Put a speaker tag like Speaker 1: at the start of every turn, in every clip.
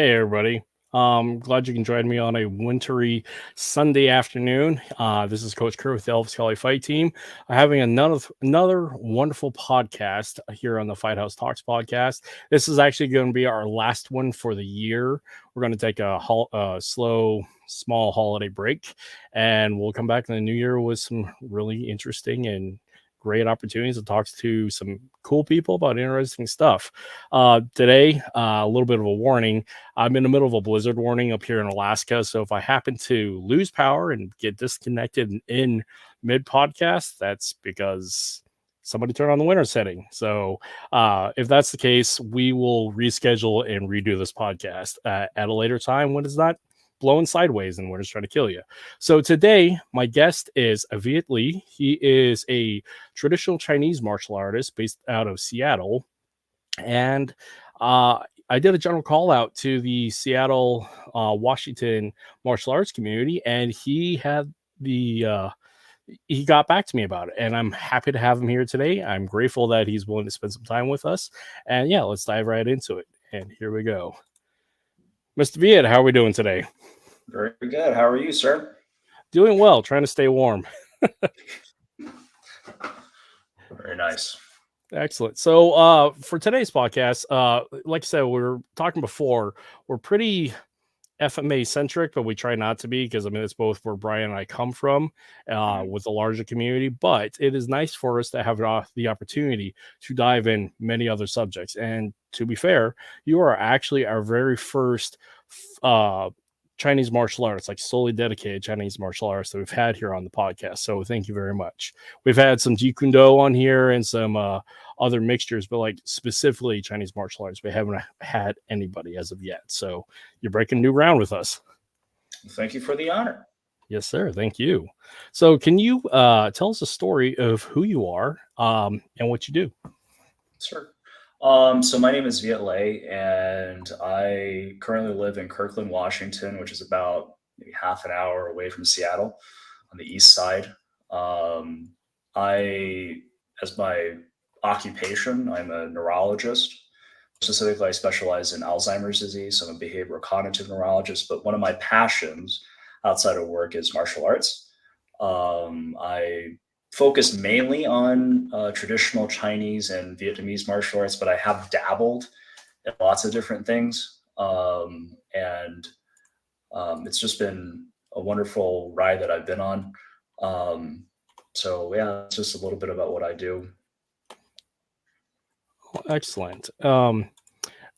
Speaker 1: Hey everybody. Glad you can join me on a wintry Sunday afternoon. This is Coach Kerr with the Elvis Kelly Fight Team. Having another wonderful podcast here on the Fight House Talks podcast. This is actually going to be our last one for the year. We're going to take a slow, small holiday break, and we'll come back in the new year with some really interesting and great opportunities to talk to some cool people about interesting stuff. Today, a little bit of a warning. I'm in the middle of a blizzard warning up here in Alaska. So if I happen to lose power and get disconnected in mid podcast, that's because somebody turned on the winter setting. So if that's the case, we will reschedule and redo this podcast at a later time when it's not blowing sideways and winter's trying to kill you. So today, my guest is Viet Lee. He is a traditional Chinese martial artist based out of Seattle. And I did a general call out to the Seattle, Washington martial arts community, and he had he got back to me about it, and I'm happy to have him here today. I'm grateful that he's willing to spend some time with us. And yeah, let's dive right into it. And here we go. Mr. Viet, how are we doing today?
Speaker 2: Very good. How are you, sir?
Speaker 1: Doing well, trying to stay warm.
Speaker 2: Very nice.
Speaker 1: Excellent. So for today's podcast, like I said, we were talking before, we're pretty FMA centric, but we try not to be because I mean it's both where Brian and I come from with the larger community. But it is nice for us to have the opportunity to dive in many other subjects. And to be fair, you are actually our very first Chinese martial arts, like solely dedicated Chinese martial arts that we've had here on the podcast. So thank you very much. We've had some Jeet Do on here and some other mixtures, but like specifically Chinese martial arts, we haven't had anybody as of yet. So you're breaking new ground with us.
Speaker 2: Thank you for the honor.
Speaker 1: Yes, sir. Thank you. So can you tell us a story of who you are and what you do?
Speaker 2: Sure. So my name is Viet Lee, and I currently live in Kirkland, Washington, which is about maybe half an hour away from Seattle on the east side. I, as my occupation, I'm a neurologist. Specifically, I specialize in Alzheimer's disease. So I'm a behavioral cognitive neurologist, but one of my passions outside of work is martial arts. I focus mainly on traditional Chinese and Vietnamese martial arts, but I have dabbled in lots of different things. And it's just been a wonderful ride that I've been on. So yeah, it's just a little bit about what I do.
Speaker 1: Excellent.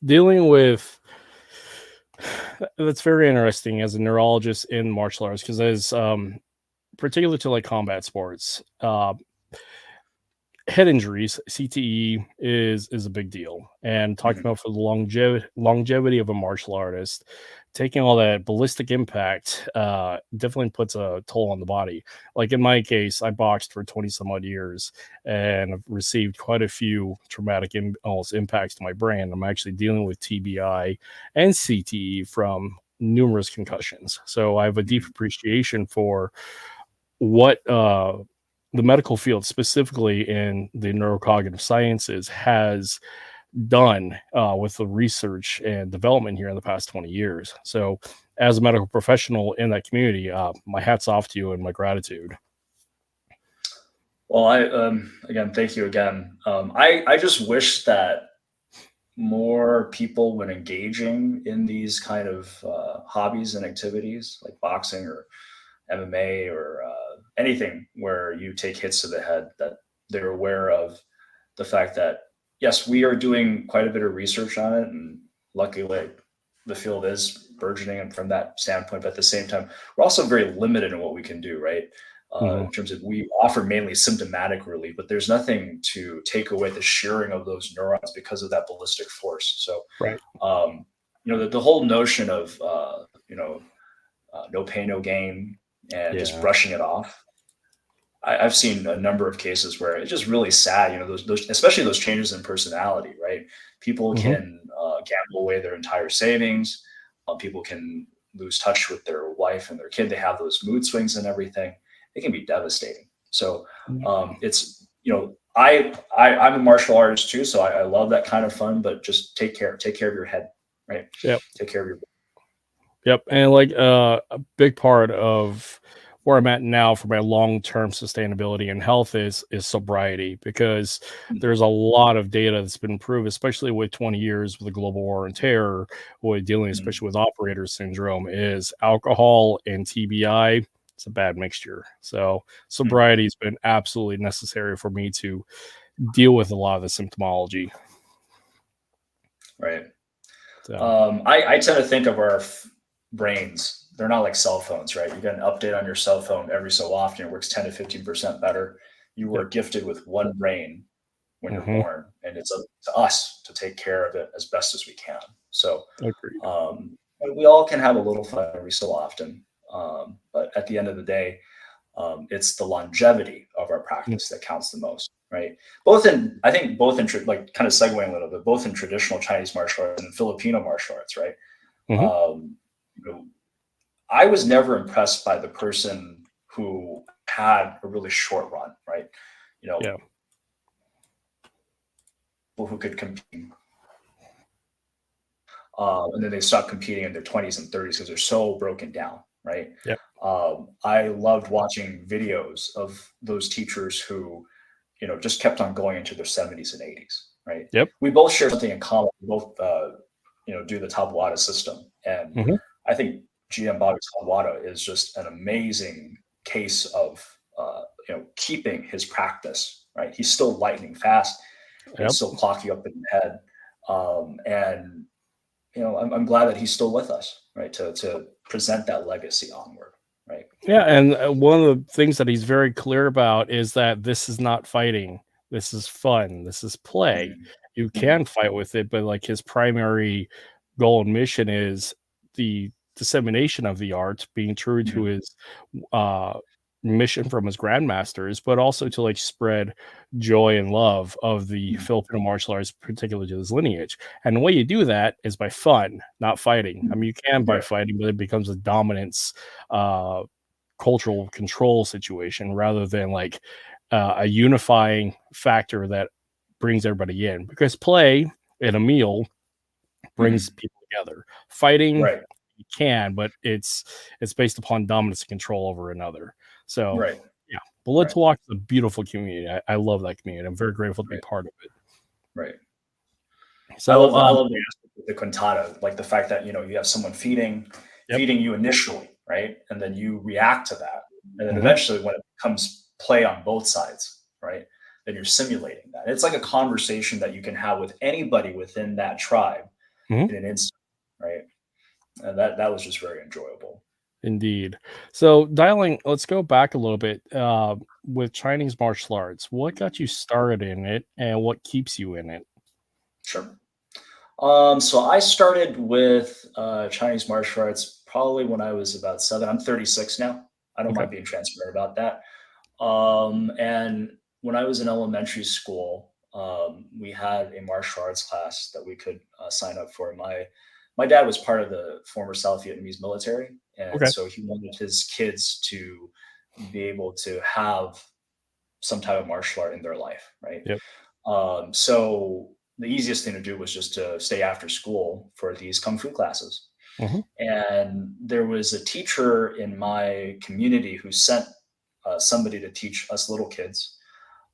Speaker 1: Dealing with that's very interesting as a neurologist in martial arts because as particular to like combat sports, head injuries, CTE is a big deal. And talking
Speaker 2: Mhm.
Speaker 1: about for the longevity of a martial artist, taking all that ballistic impact definitely puts a toll on the body. Like in my case, I boxed for 20 some odd years and I've received quite a few traumatic almost impacts to my brain. I'm actually dealing with TBI and CTE from numerous concussions. So I have a deep appreciation for what the medical field, specifically in the neurocognitive sciences, has done with the research and development here in the past 20 years. So, as a medical professional in that community, my hat's off to you and my gratitude.
Speaker 2: Well, again, thank you again. I just wish that more people, when engaging in these kind of hobbies and activities like boxing or MMA or anything where you take hits to the head, that they're aware of the fact that yes, we are doing quite a bit of research on it, and luckily the field is burgeoning and from that standpoint. But at the same time, we're also very limited in what we can do, right?
Speaker 1: Mhm.
Speaker 2: In terms of we offer mainly symptomatic relief, but there's nothing to take away the shearing of those neurons because of that ballistic force. So,
Speaker 1: Right.
Speaker 2: the whole notion of no pain, no gain, and just
Speaker 1: Yeah.
Speaker 2: brushing it off. I've seen a number of cases where it's just really sad. Those especially those changes in personality, right? People
Speaker 1: Hmm.
Speaker 2: can gamble away their entire savings. People can lose touch with their wife and their kid. They have those mood swings and everything. It can be devastating. So it's I'm a martial artist too, so I love that kind of fun. But just take care of your head. right?
Speaker 1: Yep.
Speaker 2: Take care of your.
Speaker 1: Yep. And like a big part of where I'm at now for my long-term sustainability and health is sobriety, because there's a lot of data that's been proved, especially with 20 years with the global war on terror, with dealing
Speaker 2: Mhm.
Speaker 1: especially with operator syndrome, is alcohol and TBI. It's a bad mixture. So
Speaker 2: Mhm.
Speaker 1: sobriety has been absolutely necessary for me to deal with a lot of the symptomology.
Speaker 2: Right.
Speaker 1: So
Speaker 2: I tend to think of our brains. They're not like cell phones, right? You get an update on your cell phone every so often. It works 10 to 15% better. You were
Speaker 1: yep.
Speaker 2: gifted with one brain when you're
Speaker 1: Hmm.
Speaker 2: born, and it's up to us to take care of it as best as we can. So
Speaker 1: Agreed.
Speaker 2: we all can have a little fun every so often. But at the end of the day, it's the longevity of our practice that counts the most, right? I think both in, like kind of segueing a little bit, both in traditional Chinese martial arts and Filipino martial arts, right?
Speaker 1: Hmm.
Speaker 2: Um, you know, I was never impressed by the person who had a really short run, right? You know,
Speaker 1: Yeah.
Speaker 2: people who could compete, and then they stop competing in their 20s and 30s because they're so broken down, right?
Speaker 1: Yep.
Speaker 2: I loved watching videos of those teachers who, just kept on going into their 70s and 80s, right?
Speaker 1: Yep.
Speaker 2: We both share something in common. We both, do the Tabuada system. And
Speaker 1: Hmm.
Speaker 2: I think GM Bobby Tabuada is just an amazing case of, keeping his practice, right? He's still lightning fast. He's
Speaker 1: Yep.
Speaker 2: still clocking up in the head. And I'm glad that he's still with us, right? To present that legacy onward, right?
Speaker 1: Yeah, and one of the things that he's very clear about is that this is not fighting. This is fun. This is play.
Speaker 2: Mhm.
Speaker 1: You
Speaker 2: Mhm.
Speaker 1: can fight with it, but like his primary goal and mission is the dissemination of the art, being true to
Speaker 2: Mhm.
Speaker 1: his uh mission from his grandmasters, but also to like spread joy and love of the
Speaker 2: Mhm.
Speaker 1: Filipino martial arts, particularly to his lineage. And the way you do that is by fun, not fighting. I
Speaker 2: Mhm.
Speaker 1: mean, you can by
Speaker 2: Right.
Speaker 1: fighting, but it becomes a dominance cultural control situation rather than like a unifying factor that brings everybody in, because play and a meal brings
Speaker 2: Mhm.
Speaker 1: people together. Fighting,
Speaker 2: Right.
Speaker 1: you can, but it's based upon dominance and control over another. So
Speaker 2: Right.
Speaker 1: yeah, but let's
Speaker 2: Right.
Speaker 1: walk is a beautiful community. I love that community. I'm very grateful to be
Speaker 2: Right.
Speaker 1: part of it.
Speaker 2: Right. I
Speaker 1: So
Speaker 2: love the I love the aspect of the quintata, like the fact that you have someone
Speaker 1: yep.
Speaker 2: feeding you initially, right, and then you react to that, and then
Speaker 1: Hmm.
Speaker 2: eventually when it becomes play on both sides, right, then you're simulating that. It's like a conversation that you can have with anybody within that tribe
Speaker 1: Hmm.
Speaker 2: in an instant, right? And that was just very enjoyable.
Speaker 1: Indeed. So dialing, let's go back a little bit with Chinese martial arts. What got you started in it, and what keeps you in it?
Speaker 2: Sure. So I started with Chinese martial arts probably when I was about 7. I'm 36 now. I don't
Speaker 1: Okay.
Speaker 2: mind being transparent about that. And when I was in elementary school, we had a martial arts class that we could sign up for. My dad was part of the former South Vietnamese military, and
Speaker 1: Okay.
Speaker 2: so he wanted his kids to be able to have some type of martial art in their life, right?
Speaker 1: Yep.
Speaker 2: So the easiest thing to do was just to stay after school for these kung fu classes.
Speaker 1: Hmm.
Speaker 2: And there was a teacher in my community who sent somebody to teach us little kids.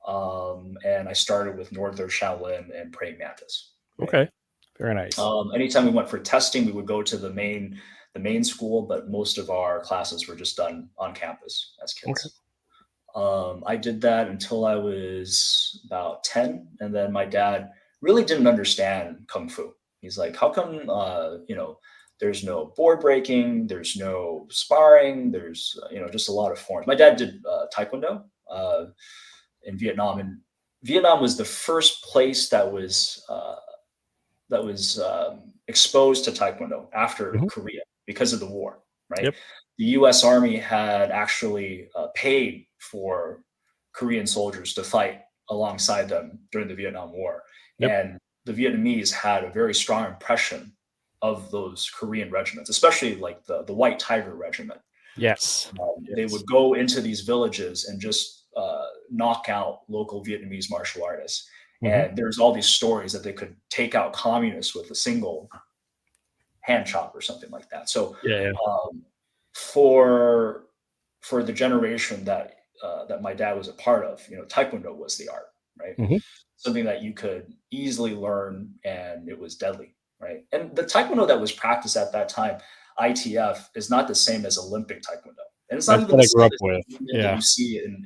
Speaker 2: And I started with Northern Shaolin and Praying Mantis. Right.
Speaker 1: Okay. Very nice.
Speaker 2: Anytime we went for testing, we would go to the main school, but most of our classes were just done on campus as
Speaker 1: Okay.
Speaker 2: kids. I did that until I was about 10. And then my dad really didn't understand Kung Fu. He's like, how come, there's no board breaking, there's no sparring, there's, just a lot of forms. My dad did Taekwondo in Vietnam. And Vietnam was the first place that was exposed to Taekwondo after
Speaker 1: Hmm.
Speaker 2: Korea because of the war, right?
Speaker 1: Yep.
Speaker 2: The U.S. Army had actually paid for Korean soldiers to fight alongside them during the Vietnam War,
Speaker 1: Yep.
Speaker 2: and the Vietnamese had a very strong impression of those Korean regiments, especially like the White Tiger Regiment.
Speaker 1: Yes.
Speaker 2: They
Speaker 1: Yes.
Speaker 2: would go into these villages and just knock out local Vietnamese martial artists.
Speaker 1: Hmm.
Speaker 2: And there's all these stories that they could take out communists with a single hand chop or something like that. So
Speaker 1: Yeah.
Speaker 2: um, for the generation that that my dad was a part of, Taekwondo was the art, right?
Speaker 1: Hmm.
Speaker 2: Something that you could easily learn, and it was deadly, right? And the Taekwondo that was practiced at that time, ITF, is not the same as Olympic Taekwondo, and it's not
Speaker 1: That's
Speaker 2: even
Speaker 1: what
Speaker 2: the
Speaker 1: I grew
Speaker 2: same
Speaker 1: up
Speaker 2: as
Speaker 1: with.
Speaker 2: that
Speaker 1: Yeah.
Speaker 2: you see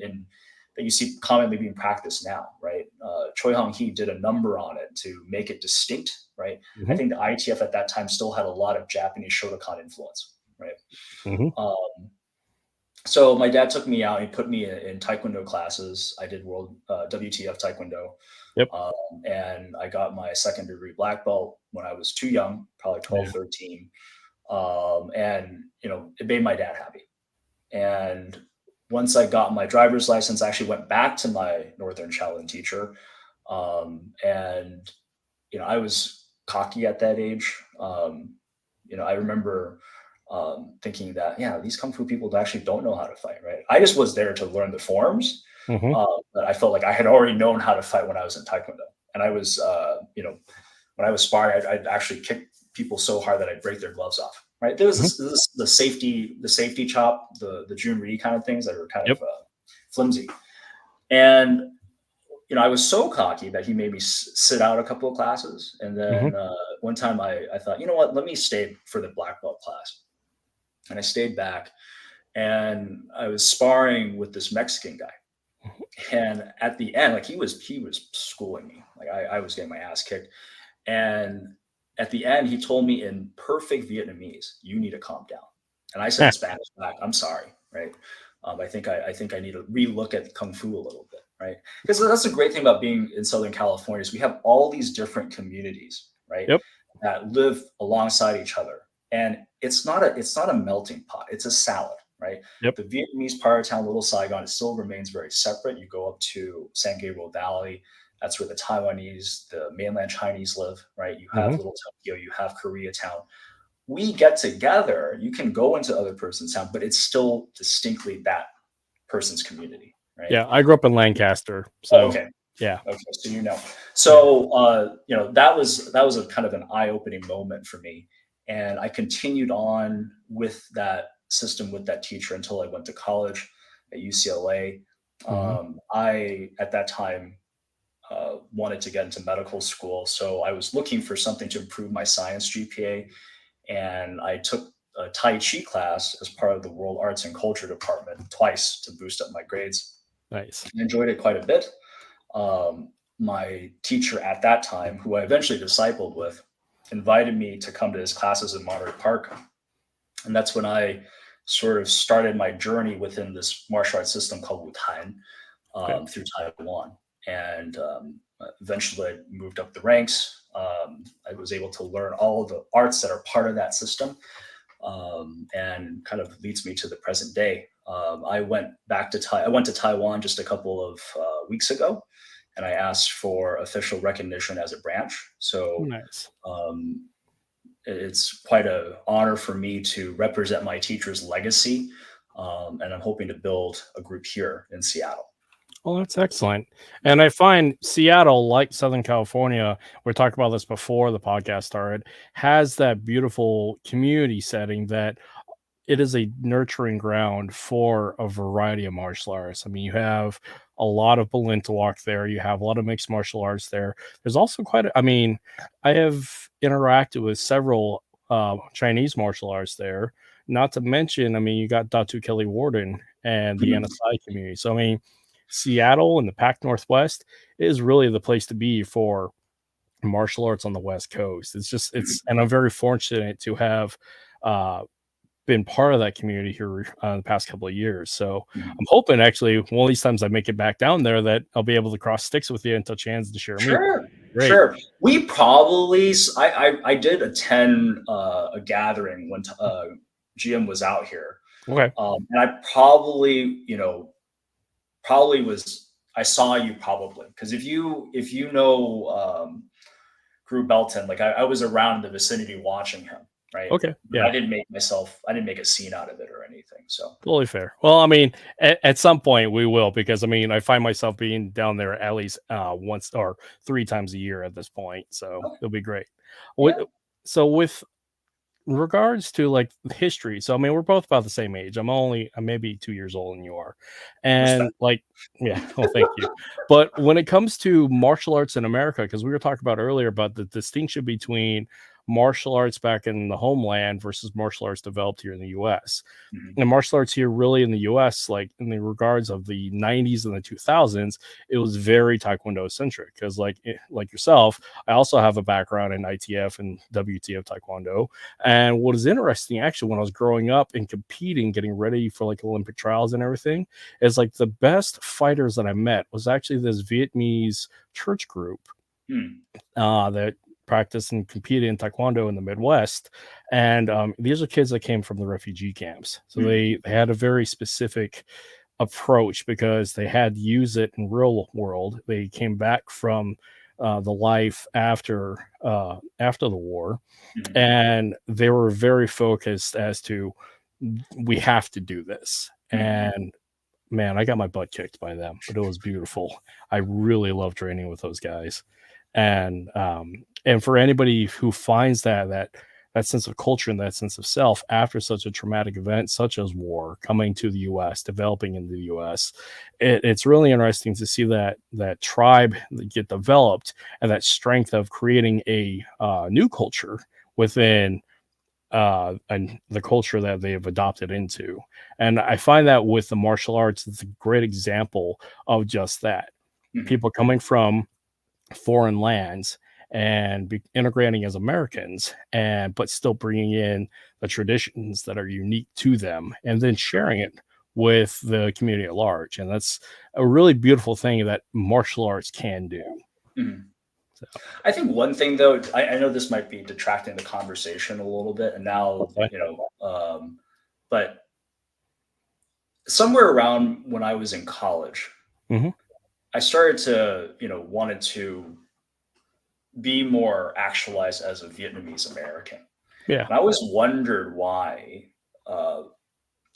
Speaker 2: that you see commonly being practiced now, right? Choi Hong Hee did a number on it to make it distinct, right? I
Speaker 1: Hmm.
Speaker 2: think the ITF at that time still had a lot of Japanese Shotokan influence, right?
Speaker 1: Hmm.
Speaker 2: Um, so my dad took me out. He put me in Taekwondo classes. I did World WTF Taekwondo,
Speaker 1: Yep.
Speaker 2: and I got my second degree black belt when I was too young, probably 12,
Speaker 1: Yeah.
Speaker 2: 13. And it made my dad happy. And once I got my driver's license, I actually went back to my Northern Shaolin teacher, and I was cocky at that age. I remember thinking that, yeah, these kung fu people actually don't know how to fight, right? I just was there to learn the forms,
Speaker 1: Hmm.
Speaker 2: but I felt like I had already known how to fight when I was in Taekwondo, and I was, when I was sparring, I'd actually kick people so hard that I'd break their gloves off. Right? There was
Speaker 1: Hmm.
Speaker 2: the safety chop, the Jun Ri kind of things that were kind
Speaker 1: Yep.
Speaker 2: of flimsy, and I was so cocky that he made me sit out a couple of classes. And
Speaker 1: Hmm.
Speaker 2: then one time I thought, you know what, let me stay for the black belt class. And I stayed back, and I was sparring with this Mexican guy. And at the end, like he was schooling me. Like I was getting my ass kicked. And at the end, he told me in perfect Vietnamese, "You need to calm down." And I said in Spanish back, "I'm sorry," right? I think I need to relook at kung fu a little bit, right? Because that's the great thing about being in Southern California is we have all these different communities, right,
Speaker 1: Yep.
Speaker 2: that live alongside each other, and it's not a melting pot. It's a salad, right?
Speaker 1: Yep.
Speaker 2: The Vietnamese part of town, Little Saigon, it still remains very separate. You go up to San Gabriel Valley, that's where the Taiwanese, the mainland Chinese live, right? You have
Speaker 1: Hmm.
Speaker 2: Little Tokyo, you have Koreatown. We get together. You can go into other person's town, but it's still distinctly that person's community, right?
Speaker 1: Yeah. I grew up in Lancaster,
Speaker 2: Oh,
Speaker 1: so
Speaker 2: okay.
Speaker 1: yeah.
Speaker 2: Okay, so you know.
Speaker 1: Yeah.
Speaker 2: So that was a kind of an eye-opening moment for me. And I continued on with that system with that teacher until I went to college at UCLA.
Speaker 1: Hmm.
Speaker 2: I at that time wanted to get into medical school. So I was looking for something to improve my science GPA. And I took a Tai Chi class as part of the World Arts and Culture department twice to boost up my grades.
Speaker 1: Nice.
Speaker 2: I enjoyed it quite a bit. My teacher at that time, who I eventually discipled with, invited me to come to his classes in Monterey Park. And that's when I sort of started my journey within this martial arts system called Wutan,
Speaker 1: Okay.
Speaker 2: through Taiwan. And eventually I moved up the ranks. I was able to learn all of the arts that are part of that system, and kind of leads me to the present day. I went to Taiwan just a couple of weeks ago, and I asked for official recognition as a branch. So
Speaker 1: Nice.
Speaker 2: um, it's quite an honor for me to represent my teacher's legacy, and I'm hoping to build a group here in Seattle.
Speaker 1: Well, that's excellent.
Speaker 2: Yeah.
Speaker 1: And I find Seattle, like Southern California, we talked about this before the podcast started, has that beautiful community setting that it is a nurturing ground for a variety of martial arts. I mean, you have a lot of Balintawak there. You have a lot of mixed martial arts there. There's also I mean, I have interacted with several Chinese martial arts there. Not to mention, I mean, you got Datu Kelly Warden and the
Speaker 2: Mhm.
Speaker 1: NSI community. So, I mean, Seattle and the Pac Northwest is really the place to be for martial arts on the West Coast. And I'm very fortunate to have uh, been part of that community here the past couple of years. So
Speaker 2: Mhm.
Speaker 1: I'm hoping actually one of these times I make it back down there that I'll be able to cross sticks with you and touch hands and share me.
Speaker 2: Sure,
Speaker 1: Great.
Speaker 2: sure. We probably I did attend a gathering when GM was out here,
Speaker 1: Okay.
Speaker 2: and I probably probably was I saw you probably because if you know Drew Belton, like I was around in the vicinity watching him, right?
Speaker 1: Okay.
Speaker 2: But
Speaker 1: Yeah.
Speaker 2: I didn't make a scene out of it or anything. So
Speaker 1: Totally fair. Well, I mean, at some point we will, because I mean, I find myself being down there at least once or three times a year at this point. So it'll be great. What,
Speaker 2: yeah.
Speaker 1: so with regards to like history, so I mean, we're both about the same age. I'm maybe 2 years older than you are.
Speaker 2: Respect.
Speaker 1: And like, yeah, well, thank you. But when it comes to martial arts in America, because we were talking about earlier about the distinction between martial arts back in the homeland versus martial arts developed here in the US.
Speaker 2: Mhm.
Speaker 1: And martial arts here really in the US, like in the regards of the 90s and the 2000s, it was very Taekwondo centric. Because like yourself, I also have a background in ITF and WTF Taekwondo. And what is interesting, actually, when I was growing up and competing, getting ready for like Olympic trials and everything, is like the best fighters that I met was actually this Vietnamese church group
Speaker 2: Hmm.
Speaker 1: that practiced and competed in Taekwondo in the Midwest. And these are kids that came from the refugee camps. So
Speaker 2: Hmm.
Speaker 1: they had a very specific approach because they had to use it in real world. They came back from the life after the war,
Speaker 2: Hmm.
Speaker 1: and they were very focused as to we have to do this.
Speaker 2: Hmm.
Speaker 1: And man, I got my butt kicked by them, but it was beautiful. I really love training with those guys. And for anybody who finds that sense of culture and that sense of self after such a traumatic event such as war coming to the US, developing in the US, it's really interesting to see that tribe get developed and that strength of creating a new culture within and the culture that they have adopted into. And I find that with the martial arts, it's a great example of just that.
Speaker 2: Hmm.
Speaker 1: People coming from foreign lands and integrating as Americans, and but still bringing in the traditions that are unique to them, and then sharing it with the community at large. And that's a really beautiful thing that martial arts can do.
Speaker 2: Hmm.
Speaker 1: So,
Speaker 2: I think one thing though, I know this might be detracting the conversation a little bit, and now
Speaker 1: okay.
Speaker 2: but somewhere around when I was in college,
Speaker 1: Hmm.
Speaker 2: I started to wanted to be more actualized as a Vietnamese American.
Speaker 1: Yeah.
Speaker 2: And I always wondered why, uh,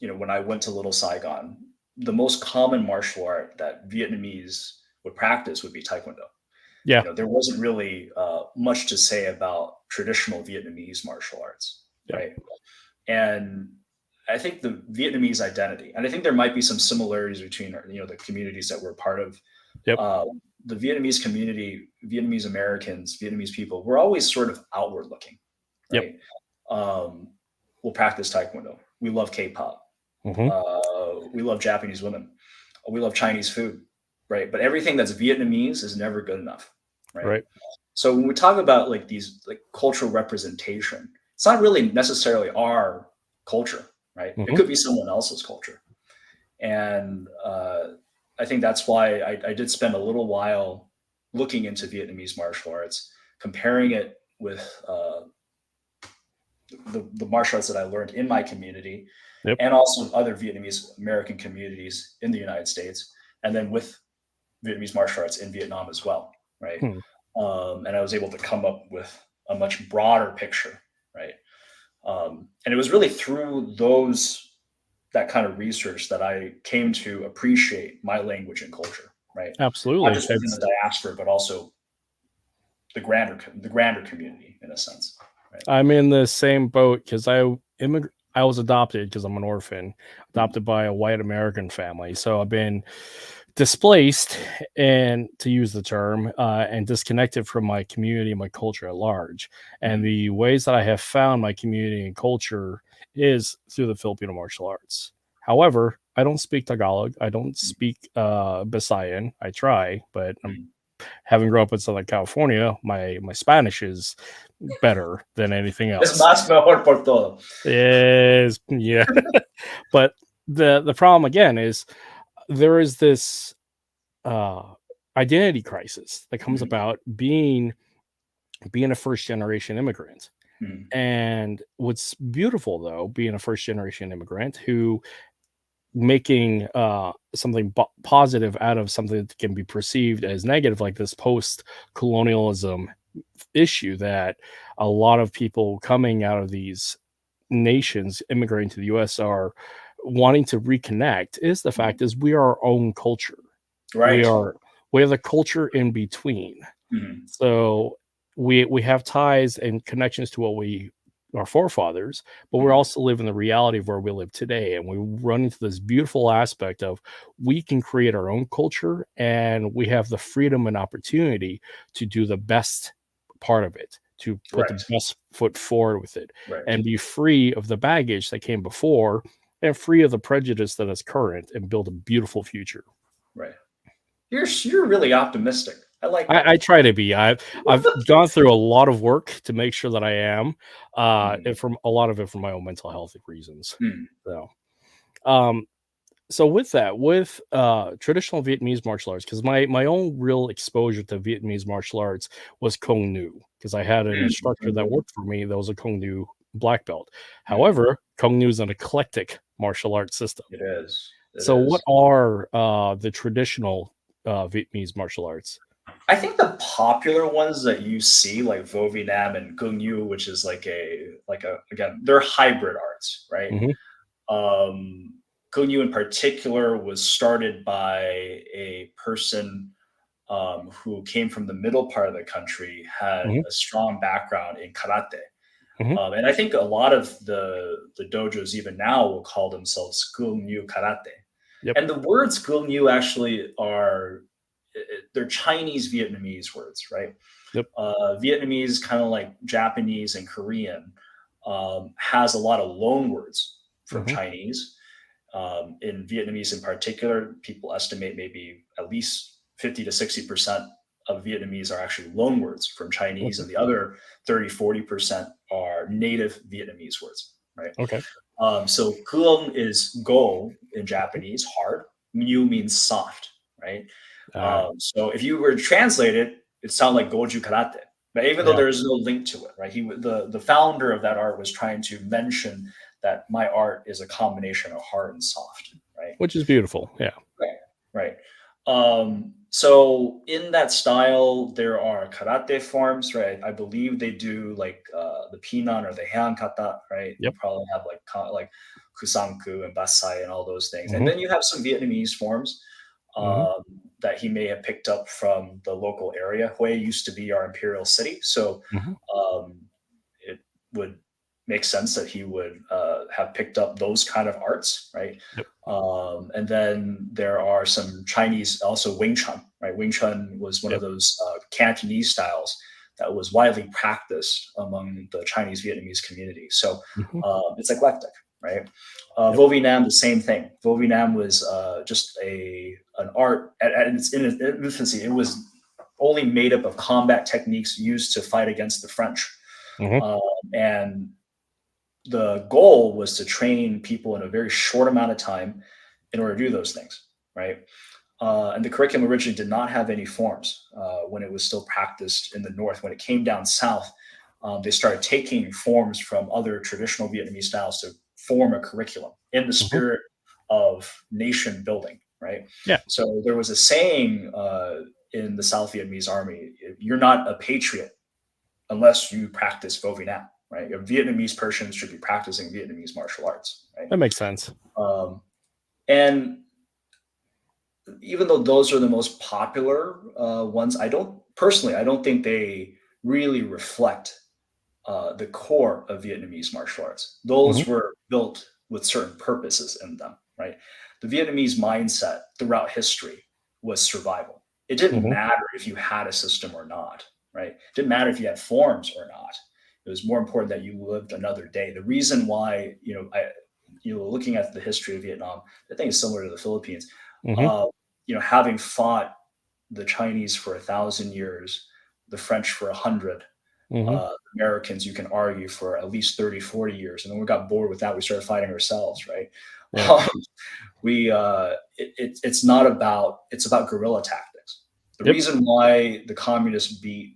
Speaker 2: when I went to Little Saigon, the most common martial art that Vietnamese would practice would be Taekwondo.
Speaker 1: Yeah.
Speaker 2: There wasn't really much to say about traditional Vietnamese martial arts,
Speaker 1: Yeah.
Speaker 2: right? And I think the Vietnamese identity, and I think there might be some similarities between the communities that we're part of.
Speaker 1: Yep.
Speaker 2: Uh, the Vietnamese community, Vietnamese Americans, Vietnamese people, we're always sort of outward looking,
Speaker 1: Yep.
Speaker 2: right? Um, we'll practice Taekwondo. We love K-pop.
Speaker 1: Hmm.
Speaker 2: We love Japanese women. We love Chinese food, right? But everything that's Vietnamese is never good enough, right?
Speaker 1: Right.
Speaker 2: So when we talk about like these like cultural representation, it's not really necessarily our culture, right? It
Speaker 1: Hmm.
Speaker 2: could be someone else's culture, and I think that's why I did spend a little while looking into Vietnamese martial arts, comparing it with the martial arts that I learned in my community,
Speaker 1: Yep.
Speaker 2: and also other Vietnamese American communities in the United States, and then with Vietnamese martial arts in Vietnam as well, right?
Speaker 1: Hmm.
Speaker 2: And I was able to come up with a much broader picture, right? And it was really through that kind of research that I came to appreciate my language and culture, right? Not
Speaker 1: Absolutely.
Speaker 2: just within
Speaker 1: It's
Speaker 2: the diaspora, but also the grander community in a sense, right?
Speaker 1: I'm in the same boat because I was adopted because I'm an orphan,
Speaker 2: Mhm.
Speaker 1: adopted by a white American family. So I've been displaced, and to use the term, and disconnected from my community and my culture at large. And
Speaker 2: Mhm.
Speaker 1: the ways that I have found my community and culture is through the Filipino martial arts. However, I don't speak Tagalog. I don't speak Bisayan. I try, but I'm
Speaker 2: Mhm.
Speaker 1: having grown up in Southern California, my Spanish is better than anything
Speaker 2: Es
Speaker 1: else.
Speaker 2: más mejor por todo.
Speaker 1: Is yeah, but the problem again is there is this uh, identity crisis that comes
Speaker 2: Mhm.
Speaker 1: about being a first generation immigrant.
Speaker 2: Mhm.
Speaker 1: And what's beautiful though, being a first generation immigrant who making something positive out of something that can be perceived as negative, like this post colonialism issue that a lot of people coming out of these nations immigrating to the US are wanting to reconnect, is the
Speaker 2: Mhm.
Speaker 1: fact is we are our own culture. We
Speaker 2: Right.
Speaker 1: are we have the culture in between.
Speaker 2: Mhm.
Speaker 1: So we have ties and connections to what we our forefathers, but we're also living the reality of where we live today. And we run into this beautiful aspect of we can create our own culture, and we have the freedom and opportunity to do the best part of it, to put the
Speaker 2: Right.
Speaker 1: best foot forward with it,
Speaker 2: Right.
Speaker 1: and be free of the baggage that came before and free of the prejudice that is current, and build a beautiful future.
Speaker 2: Right. You're really optimistic. I like that.
Speaker 1: I try to be. I've gone through a lot of work to make sure that I am,
Speaker 2: Mm,
Speaker 1: and from a lot of it for my own mental health reasons.
Speaker 2: mm,
Speaker 1: So, um, so with that, with traditional Vietnamese martial arts, because my own real exposure to Vietnamese martial arts was Kung Nu, because I had an instructor that
Speaker 2: mm,
Speaker 1: worked for me that was a Kung Nu black belt.
Speaker 2: mm.
Speaker 1: However, Kung Nu is an eclectic martial arts system.
Speaker 2: It is. It
Speaker 1: So, what
Speaker 2: is.
Speaker 1: are the traditional Vietnamese martial arts?
Speaker 2: I think the popular ones that you see, like Vo Nam and Gung Yu, which is like a again, they're hybrid arts, right?
Speaker 1: Hmm.
Speaker 2: Gung Yu in particular was started by a person who came from the middle part of the country, had
Speaker 1: Hmm.
Speaker 2: a strong background in karate.
Speaker 1: Hmm.
Speaker 2: And I think a lot of the dojos even now will call themselves Gung Yu Karate.
Speaker 1: Yep.
Speaker 2: And the words Gung Yu actually are they're Chinese Vietnamese words, right?
Speaker 1: Yep.
Speaker 2: Vietnamese, kind of like Japanese and Korean, has a lot of loan words from
Speaker 1: Hmm.
Speaker 2: Chinese. In Vietnamese, in particular, people estimate maybe at least 50 to 60% of Vietnamese are actually loan words from Chinese,
Speaker 1: Okay.
Speaker 2: and the other 30 to 40% are native Vietnamese words, right?
Speaker 1: Okay.
Speaker 2: So Kuong is go in Japanese, hard. Mu means soft, right?
Speaker 1: Uh,
Speaker 2: So if you were to translate it, it sounds like Goju Karate. But even though
Speaker 1: yeah,
Speaker 2: there is no link to it, right? The founder of that art was trying to mention that my art is a combination of hard and soft, right?
Speaker 1: which is beautiful. Yeah.
Speaker 2: Right. Right. So in that style, there are karate forms, right? I believe they do like the pinan or the heian kata, right? You
Speaker 1: Yep.
Speaker 2: probably have like like kusanku and basai and all those things, and
Speaker 1: Hmm.
Speaker 2: then you have some Vietnamese forms
Speaker 1: Hmm.
Speaker 2: um, that he may have picked up from the local area. Hue used to be our imperial city, so
Speaker 1: Hmm.
Speaker 2: um, it would make sense that he would have picked up those kind of arts, right?
Speaker 1: Yep.
Speaker 2: And then there are some Chinese, also Wing Chun, right? Wing Chun was one of
Speaker 1: Yep.
Speaker 2: those Cantonese styles that was widely practiced among the Chinese Vietnamese community. So
Speaker 1: Hmm.
Speaker 2: it's eclectic, right?
Speaker 1: Yep.
Speaker 2: Vo Nam, the same thing. Vo Nam was just an art at its in its infancy. It was only made up of combat techniques used to fight against the French.
Speaker 1: Hmm.
Speaker 2: And the goal was to train people in a very short amount of time in order to do those things, right? And the curriculum originally did not have any forms when it was still practiced in the north. When it came down south, they started taking forms from other traditional Vietnamese styles to form a curriculum in the
Speaker 1: Hmm.
Speaker 2: spirit of nation building, right?
Speaker 1: Yeah.
Speaker 2: So there was a saying in the South Vietnamese army: "You're not a patriot unless you practice Vo Nam." Right? A Vietnamese person should be practicing Vietnamese martial arts, right?
Speaker 1: That makes sense.
Speaker 2: Um, and even though those are the most popular ones, I don't think they really reflect the core of Vietnamese martial arts.
Speaker 1: Hmm.
Speaker 2: Those were built with certain purposes in them, right? The Vietnamese mindset throughout history was survival. It didn't
Speaker 1: Hmm.
Speaker 2: matter if you had a system or not, right? It didn't matter if you had forms or not. It was more important that you lived another day. The reason why, looking at the history of Vietnam, I think is similar to the Philippines.
Speaker 1: Hmm.
Speaker 2: Uh, having fought the Chinese for 1,000 years, the French for 100,
Speaker 1: Hmm.
Speaker 2: Americans, you can argue, for at least 30, 40 years. And then we got bored with that. We started fighting ourselves, right?
Speaker 1: Yeah.
Speaker 2: Um, it's about guerrilla tactics. The
Speaker 1: Yep.
Speaker 2: reason why the communists beat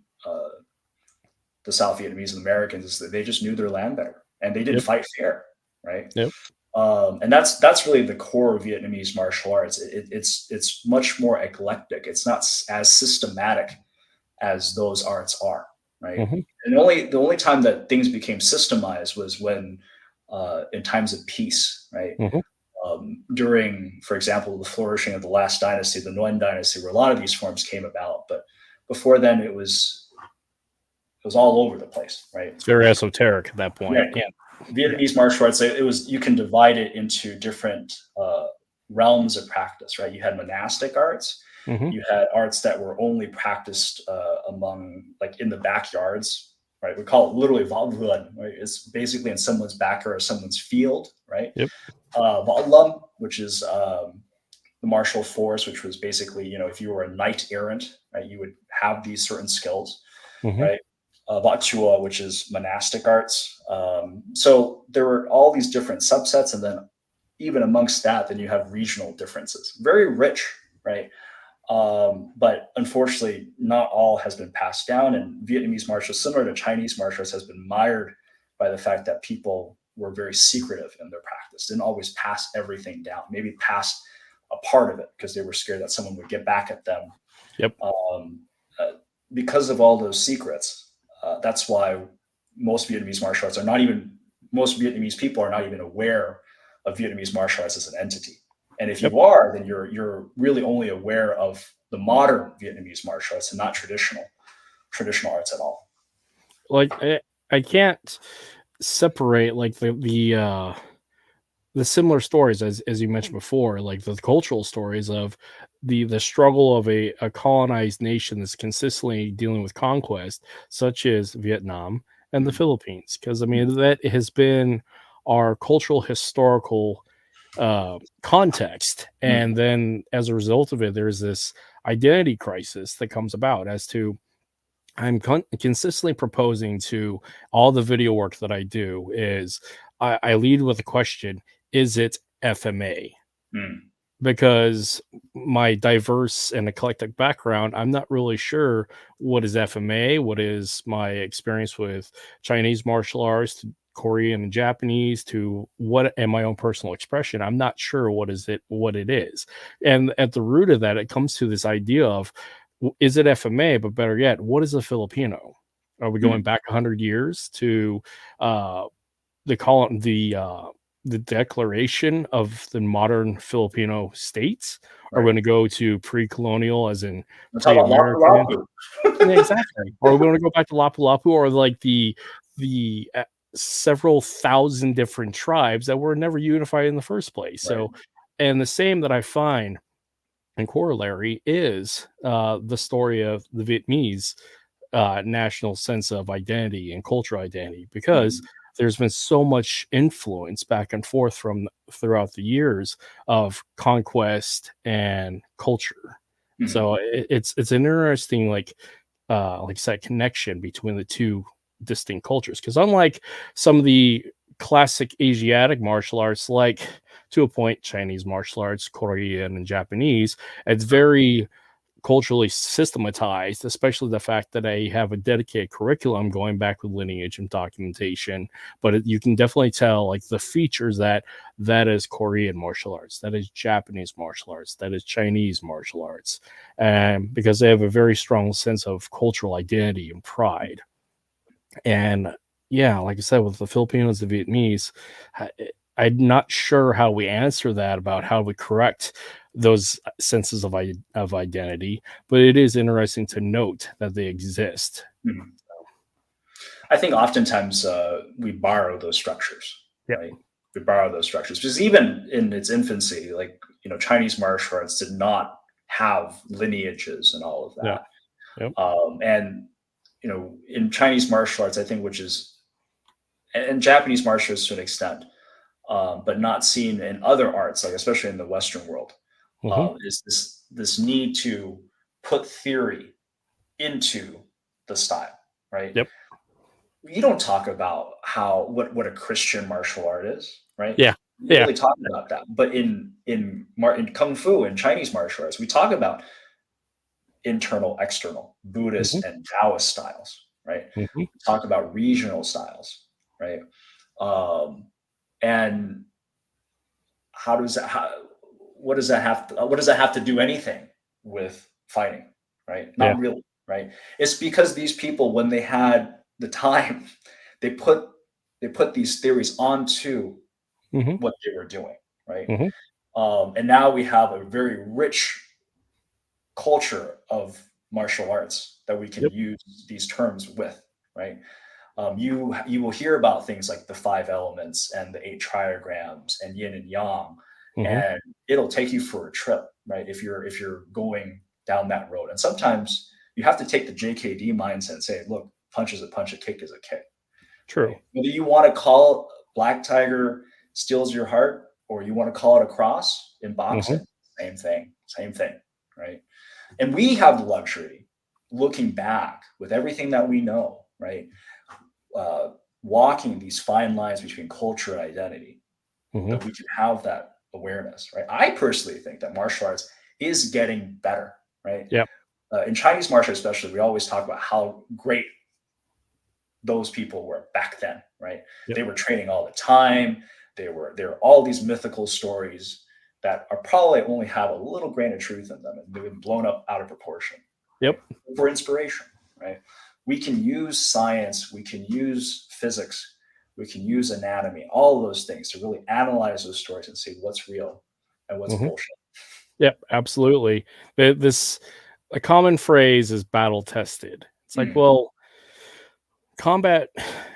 Speaker 2: the South Vietnamese and Americans is that they just knew their land better and they didn't
Speaker 1: Yep.
Speaker 2: fight fair, right?
Speaker 1: Yep.
Speaker 2: And that's really the core of Vietnamese martial arts. It's much more eclectic. It's not as systematic as those arts are, right?
Speaker 1: Hmm.
Speaker 2: And the only time that things became systemized was when, in times of peace, right?
Speaker 1: Hmm.
Speaker 2: During, for example, the flourishing of the last dynasty, the Nguyen dynasty, where a lot of these forms came about. But before then, it was was all over the place, right?
Speaker 1: It's very esoteric at that point. Yeah.
Speaker 2: Vietnamese martial arts, it was, you can divide it into different realms of practice, right? You had monastic arts, you had arts that were only practiced among, like, in the backyards, right? We call it literally Võ, right? It's basically in someone's backyard or someone's field, right?
Speaker 1: Yep.
Speaker 2: Võ, which is the martial force, which was basically, you know, if you were a knight errant, right, you would have these certain skills, right? Võ, which is monastic arts. So there were all these different subsets, and then even amongst that, then you have regional differences. Very rich, right? But unfortunately, not all has been passed down. And Vietnamese martial, similar to Chinese martial arts, has been mired by the fact that people were very secretive in their practice, didn't always pass everything down, maybe pass a part of it because they were scared that someone would get back at them. Because of all those secrets, that's why most Vietnamese martial arts most Vietnamese people are not even aware of Vietnamese martial arts as an entity. And if you are, then you're really only aware of the modern Vietnamese martial arts and not traditional arts at all.
Speaker 1: Like, I can't separate, like, the similar stories as you mentioned before, like the cultural stories of the struggle of a colonized nation that's consistently dealing with conquest, such as Vietnam and the Philippines. Because I mean, that has been our cultural historical context, and then as a result of it, there's this identity crisis that comes about as to, I'm consistently proposing to all the video work that I do is I lead with a question: is it FMA? Because my diverse and eclectic background, I'm not really sure what is FMA, what is my experience with Chinese martial arts, to Korean and Japanese, to what and my own personal expression. I'm not sure what it is. And at the root of that, it comes to this idea of, is it FMA? But better yet, what is a Filipino? Are we going back 100 years to the declaration of the modern Filipino states? Right. Are we going to go to pre-colonial, as in pre-American? Exactly. Or are we going to go back to Lapu Lapu, or like the several thousand different tribes that were never unified in the first place? Right. So, and the same that I find in corollary is the story of the Vietnamese national sense of identity and cultural identity, because there's been so much influence back and forth throughout the years of conquest and culture. So it's an interesting, like I said, connection between the two distinct cultures. Because unlike some of the classic Asiatic martial arts, like, to a point, Chinese martial arts, Korean and Japanese, it's very culturally systematized, especially the fact that I have a dedicated curriculum going back with lineage and documentation. But you can definitely tell, like, the features that is Korean martial arts, that is Japanese martial arts, that is Chinese martial arts, and because they have a very strong sense of cultural identity and pride. And yeah, like I said, with the Filipinos, the Vietnamese, I'm not sure how we answer that, about how we correct those senses of identity, but it is interesting to note that they exist.
Speaker 2: I think oftentimes we borrow those structures, right? We borrow those structures because even in its infancy, like, you know, Chinese martial arts did not have lineages and all of that. And, you know, in Chinese martial arts, I think, and Japanese martial arts to an extent, but not seen in other arts, like especially in the Western world, is this need to put theory into the style, right? You don't talk about what a Christian martial art is, right? You really talk about that. But in Kung Fu and Chinese martial arts, we talk about internal, external, Buddhist and Taoist styles, right? We talk about regional styles, right? And what does that have to do anything with fighting, right? Not really, right? It's because these people, when they had the time, they put these theories onto what they were doing, right? And now we have a very rich culture of martial arts that we can use these terms with, right? You will hear about things like the 5 elements and the 8 trigrams and yin and yang,
Speaker 1: Hmm.
Speaker 2: and it'll take you for a trip, right? If you're going down that road, and sometimes you have to take the JKD mindset and say, look, punch is a punch, a kick is a kick,
Speaker 1: True.
Speaker 2: right? Whether you want to call Black Tiger steals your heart or you want to call it a cross in
Speaker 1: Hmm.
Speaker 2: boxing, same thing, right? And we have the luxury, looking back with everything that we know, right? uh, Walking these fine lines between culture and identity,
Speaker 1: Hmm.
Speaker 2: that we can have that awareness, right? I personally think that martial arts is getting better, right?
Speaker 1: Yep.
Speaker 2: In Chinese martial arts, especially, we always talk about how great those people were back then, right?
Speaker 1: Yep.
Speaker 2: They were training all the time. There were all these mythical stories that are probably only have a little grain of truth in them, and they've been blown up out of proportion, right?
Speaker 1: Yep.
Speaker 2: For inspiration, right? We can use science, we can use physics, we can use anatomy, all of those things to really analyze those stories and see what's real and what's
Speaker 1: Hmm.
Speaker 2: bullshit.
Speaker 1: Yep. Absolutely. This a common phrase is battle tested. It's like,
Speaker 2: Mm,
Speaker 1: well, combat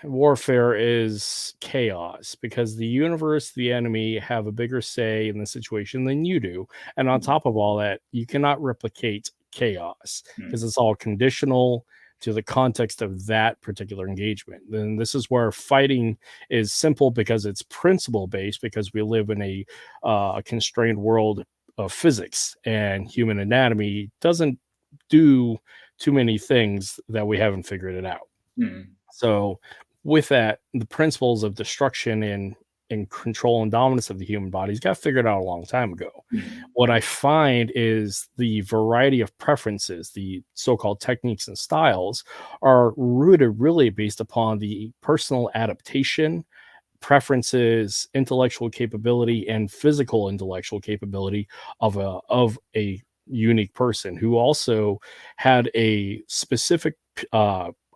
Speaker 1: warfare is chaos because the universe, the enemy, have a bigger say in the situation than you do. And on
Speaker 2: mm,
Speaker 1: top of all that, you cannot replicate chaos because
Speaker 2: mm,
Speaker 1: it's all conditional to the context of that particular engagement. Then this is where fighting is simple because it's principle based, because we live in a constrained world of physics, and human anatomy doesn't do too many things that we haven't figured it out.
Speaker 2: mm,
Speaker 1: So, with that, the principles of destruction and control and dominance of the human bodies got figured out a long time ago.
Speaker 2: mm,
Speaker 1: What I find is the variety of preferences, the so-called techniques and styles, are rooted really based upon the personal adaptation, preferences, intellectual capability, and physical intellectual capability of a unique person who also had a specific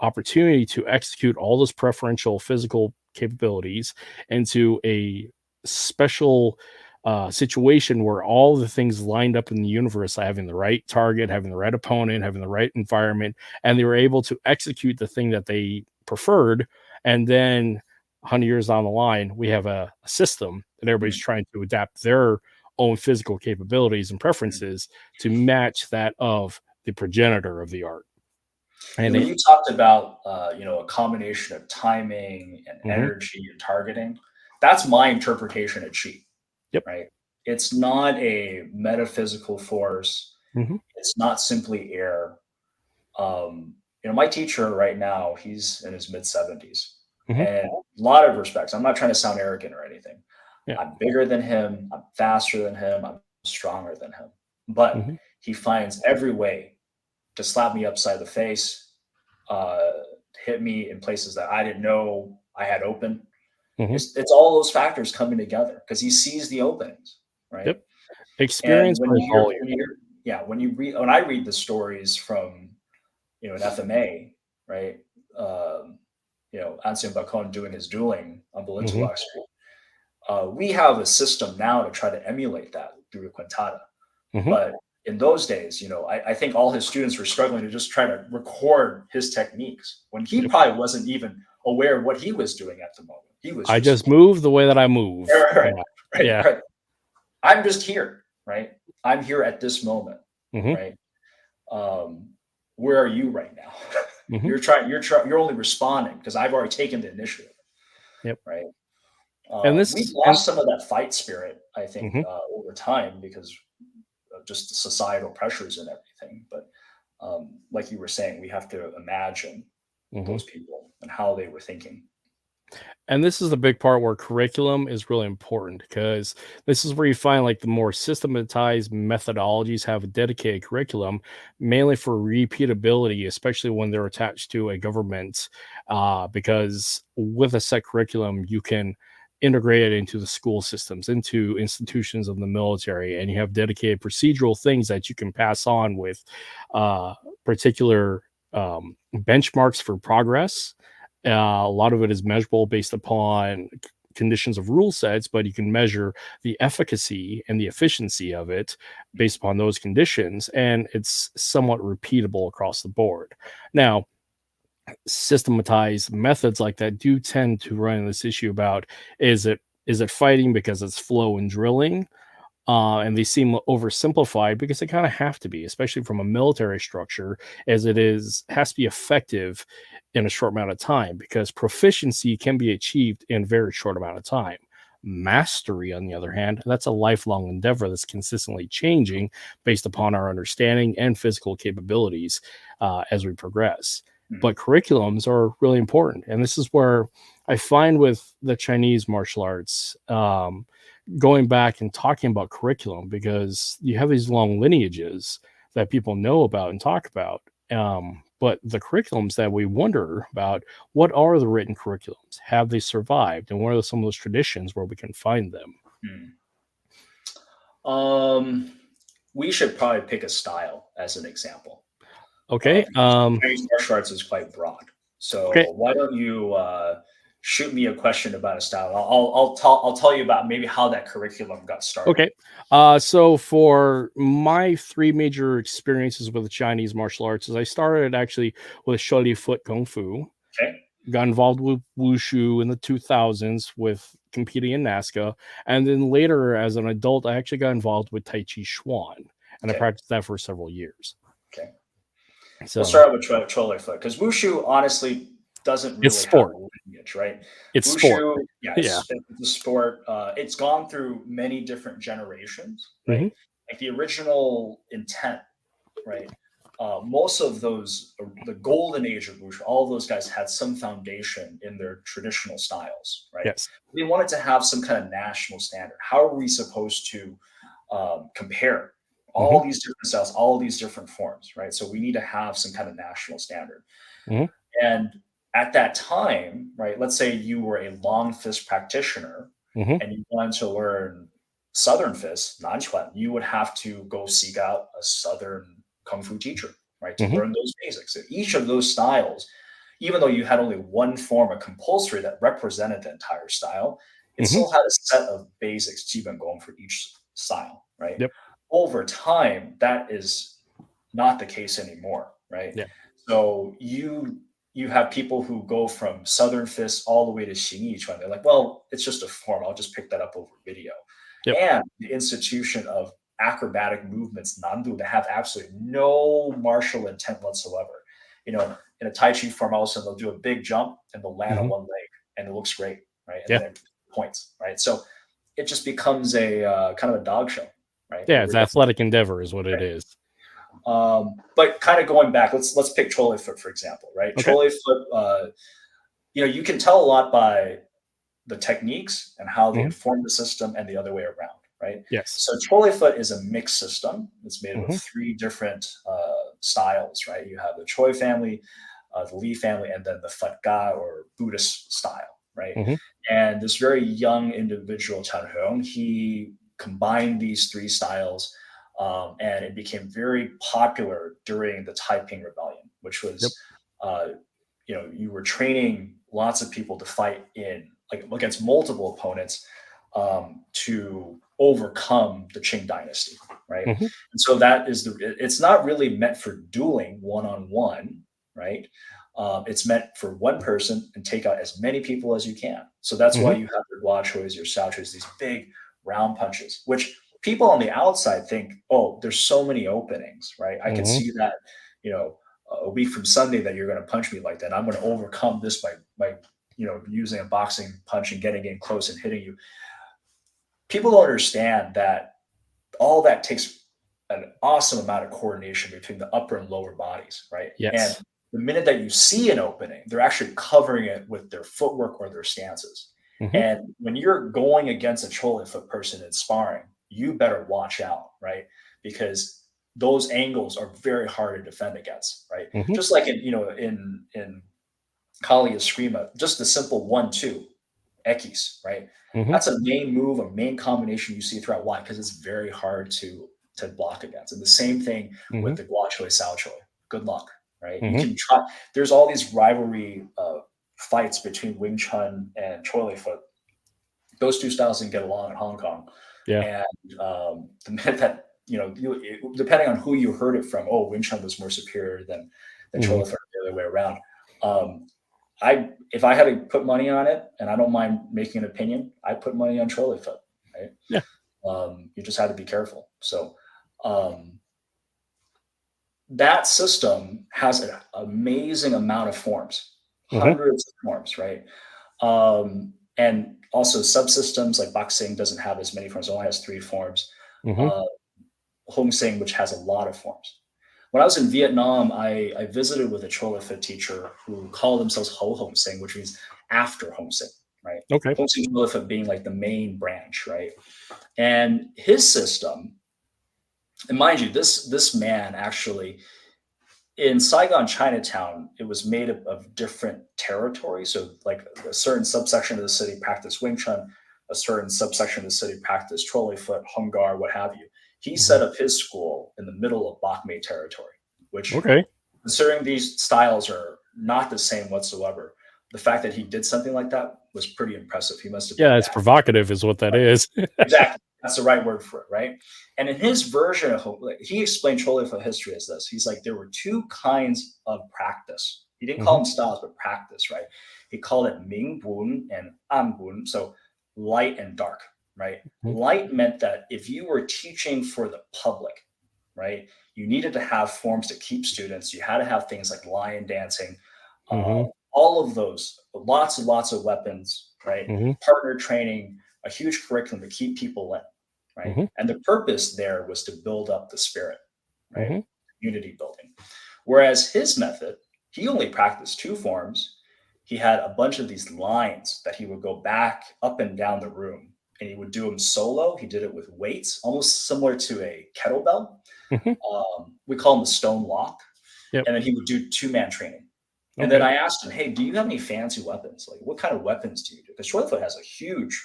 Speaker 1: opportunity to execute all those preferential physical capabilities into a special situation where all the things lined up in the universe, having the right target, having the right opponent, having the right environment, and they were able to execute the thing that they preferred. And then 100 years down the line, we have a system that everybody's
Speaker 2: mm,
Speaker 1: trying to adapt their own physical capabilities and
Speaker 2: mm.
Speaker 1: preferences to match that of the progenitor of the art.
Speaker 2: And
Speaker 1: And
Speaker 2: when
Speaker 1: it,
Speaker 2: you talked about a combination of timing and
Speaker 1: mhm,
Speaker 2: energy and targeting, that's my interpretation of chi,
Speaker 1: yep,
Speaker 2: right? It's not a metaphysical force.
Speaker 1: mhm,
Speaker 2: It's not simply air. My teacher right now, he's in his mid 70s,
Speaker 1: mhm,
Speaker 2: and a lot of respects. I'm not trying to sound arrogant or anything.
Speaker 1: yeah,
Speaker 2: I'm bigger than him. I'm faster than him. I'm stronger than him. But
Speaker 1: mhm,
Speaker 2: he finds every way to slap me upside the face, uh, hit me in places that I didn't know I had open.
Speaker 1: mhm,
Speaker 2: It's all those factors coming together because he sees the openings, right?
Speaker 1: yep.
Speaker 2: And
Speaker 1: Experience
Speaker 2: when
Speaker 1: plays
Speaker 2: you
Speaker 1: all
Speaker 2: hear,
Speaker 1: you
Speaker 2: when you hear, yeah, when I read the stories from an FMA, right? Um, Ancien Bacon doing his dueling on the
Speaker 1: need. Mhm,
Speaker 2: Lintelux Street. We have a system now to try to emulate that through the Quintana.
Speaker 1: mhm.
Speaker 2: But in those days, I think all his students were struggling to just try to record his techniques when he
Speaker 1: Yep.
Speaker 2: probably wasn't even aware of what he was doing at the moment. He was
Speaker 1: I
Speaker 2: just
Speaker 1: just move the way that I move.
Speaker 2: right, right,
Speaker 1: Yeah.
Speaker 2: right,
Speaker 1: Yeah.
Speaker 2: right. I'm just here, right? I'm here at this moment,
Speaker 1: Mhm,
Speaker 2: right? Um, where are you right now?
Speaker 1: mhm,
Speaker 2: You're only responding because I've already taken the initiative,
Speaker 1: yep.
Speaker 2: right?
Speaker 1: And
Speaker 2: We've
Speaker 1: this and
Speaker 2: lost some of that fight spirit, I think,
Speaker 1: mhm.
Speaker 2: over time because of just the societal pressures and everything. But like you were saying, we have to imagine
Speaker 1: Mhm.
Speaker 2: those people and how they were thinking.
Speaker 1: And this is the big part where curriculum is really important because this is where you find like the more systematized methodologies have a dedicated curriculum, mainly for repeatability, especially when they're attached to a government. Because with a set curriculum, you can integrate it into the school systems, into institutions of the military, and you have dedicated procedural things that you can pass on with particular benchmarks for progress. A lot of it is measurable based upon conditions of rule sets, but you can measure the efficacy and the efficiency of it based upon those conditions, and it's somewhat repeatable across the board. Now, systematized methods like that do tend to run into this issue about is it fighting because it's flow and drilling, and they seem oversimplified because they kind of have to be, especially from a military structure, as it is has to be effective in a short amount of time because proficiency can be achieved in a very short amount of time. Mastery, on the other hand, that's a lifelong endeavor that's consistently changing based upon our understanding and physical capabilities as we progress. But curriculums are really important, and this is where I find with the Chinese martial arts, going back and talking about curriculum because you have these long lineages that people know about and talk about. But the curriculums that we wonder about, what are the written curriculums? Have they survived? And what are some of those traditions where we can find them?
Speaker 2: We should probably pick a style as an example.
Speaker 1: Okay.
Speaker 2: Chinese martial arts is quite broad. So
Speaker 1: Okay.
Speaker 2: why don't you shoot me a question about a style? I'll tell you about maybe how that curriculum got started.
Speaker 1: Okay. So for my three major experiences with the Chinese martial arts is I started actually with Sholi Foot Kung Fu.
Speaker 2: Okay.
Speaker 1: Got involved with Wushu in the 2000s with competing in NASCA. And then later as an adult, I actually got involved with Tai Chi Chuan. And I practiced that for several years.
Speaker 2: Okay.
Speaker 1: So
Speaker 2: we'll start with Chole Foot because Wushu honestly doesn't really
Speaker 1: it's sport.
Speaker 2: have a lineage, right?
Speaker 1: It's
Speaker 2: Wushu,
Speaker 1: sport.
Speaker 2: it's a sport. It's gone through many different generations, right? Like the original intent, right? Most of those, the golden age of Wushu, all of those guys had some foundation in their traditional styles, right?
Speaker 1: Yes.
Speaker 2: They wanted to have some kind of national standard. How are we supposed to compare all these different styles, all these different forms, right? So we need to have some kind of national standard. And at that time, right, let's say you were a long fist practitioner and you wanted to learn Southern fist, Nanquan, you would have to go seek out a Southern Kung Fu teacher, right, to learn those basics. So each of those styles, even though you had only one form of compulsory that represented the entire style, it still had a set of basics, Jiban Gong, for each style, right?
Speaker 1: Yep.
Speaker 2: Over time, that is not the case anymore, right?
Speaker 1: Yeah.
Speaker 2: So you have people who go from Southern fist all the way to Xing Yichuan. They're like, well, it's just a form. I'll just pick that up over video.
Speaker 1: Yep.
Speaker 2: And the institution of acrobatic movements, Nandu, that have absolutely no martial intent whatsoever. You know, in a Tai Chi form, all of a sudden they'll do a big jump and they'll land on one leg and it looks great, right? And then points, right? So it just becomes a kind of a dog show, right?
Speaker 1: Yeah, it's athletic endeavor is what it is.
Speaker 2: But kind of going back, let's pick Chole Foot, for example, right?
Speaker 1: Okay.
Speaker 2: Chole Foot, you can tell a lot by the techniques and how they inform the system and the other way around, right?
Speaker 1: Yes.
Speaker 2: So Chole Foot is a mixed system. It's made of three different styles, right? You have the Choi family, the Li family, and then the Phật Ga or Buddhist style, right? And this very young individual, Chen Hong, he combined these three styles, and it became very popular during the Taiping Rebellion, which was, you were training lots of people to fight against multiple opponents to overcome the Qing dynasty, right? And so that is it's not really meant for dueling one-on-one, right? It's meant for one person and take out as many people as you can. So that's why you have your guachois, your xiaochois, these big round punches, which people on the outside think, oh, there's so many openings, right? I can see that, a week from Sunday that you're going to punch me like that. I'm going to overcome this by using a boxing punch and getting in close and hitting you. People don't understand that all that takes an awesome amount of coordination between the upper and lower bodies, right?
Speaker 1: Yes.
Speaker 2: And the minute that you see an opening, they're actually covering it with their footwork or their stances. And when you're going against a Chole Foot person in sparring, you better watch out, right? Because those angles are very hard to defend against, right? Just like in Kali Eskrima, just the simple 1-2, Ekis, right? That's a main move, a main combination you see throughout. Why? Because it's very hard to block against. And the same thing with the Guachoi Saochoi. Good luck, right? You can try. There's all these rivalry fights between Wing Chun and Chole Foot. Those two styles didn't get along in Hong Kong.
Speaker 1: Yeah.
Speaker 2: And the minute that depending on who you heard it from, Wing Chun was more superior than Chole Foot, the other way around. If I had to put money on it, and I don't mind making an opinion, I put money on trolley foot, right?
Speaker 1: Yeah.
Speaker 2: You just had to be careful. So that system has an amazing amount of forms, hundreds of forms, right? And also subsystems like Baguazhang doesn't have as many forms; it only has 3 forms. Hong Sing, which has a lot of forms. When I was in Vietnam, I visited with a trolley foot teacher who called themselves Ho Hong Sing, which means after Hong Sing, right?
Speaker 1: Okay.
Speaker 2: Hong Sing trolley foot being like the main branch, right? And his system, and mind you, this man actually in Saigon, Chinatown, it was made up of different territories. So, like a certain subsection of the city practiced Wing Chun, a certain subsection of the city practiced trolley foot, Hung Gar, what have you. He set up his school in the middle of Bak Mei territory, which, considering these styles are not the same whatsoever, the fact that he did something like that was pretty impressive. He must have been
Speaker 1: it's provocative, is what that is.
Speaker 2: Exactly. That's the right word for it, right? And in his version of he explained trolley foot history as this. He's like, there were 2 kinds of practice. He didn't call them styles, but practice, right? He called it Ming Bun and An Bun, so light and dark, right? Light meant that if you were teaching for the public, right, you needed to have forms to keep students. You had to have things like lion dancing, all of those, lots and lots of weapons, right? Partner training, a huge curriculum to keep people in, right? And the purpose there was to build up the spirit, right? Unity building. Whereas his method, he only practiced 2 forms. He had a bunch of these lines that he would go back up and down the room, and he would do them solo. He did it with weights, almost similar to a kettlebell. We call them the stone lock. And then he would do 2-man training. And then I asked him, hey, do you have any fancy weapons? Like, what kind of weapons do you do? Because trolley foot has a huge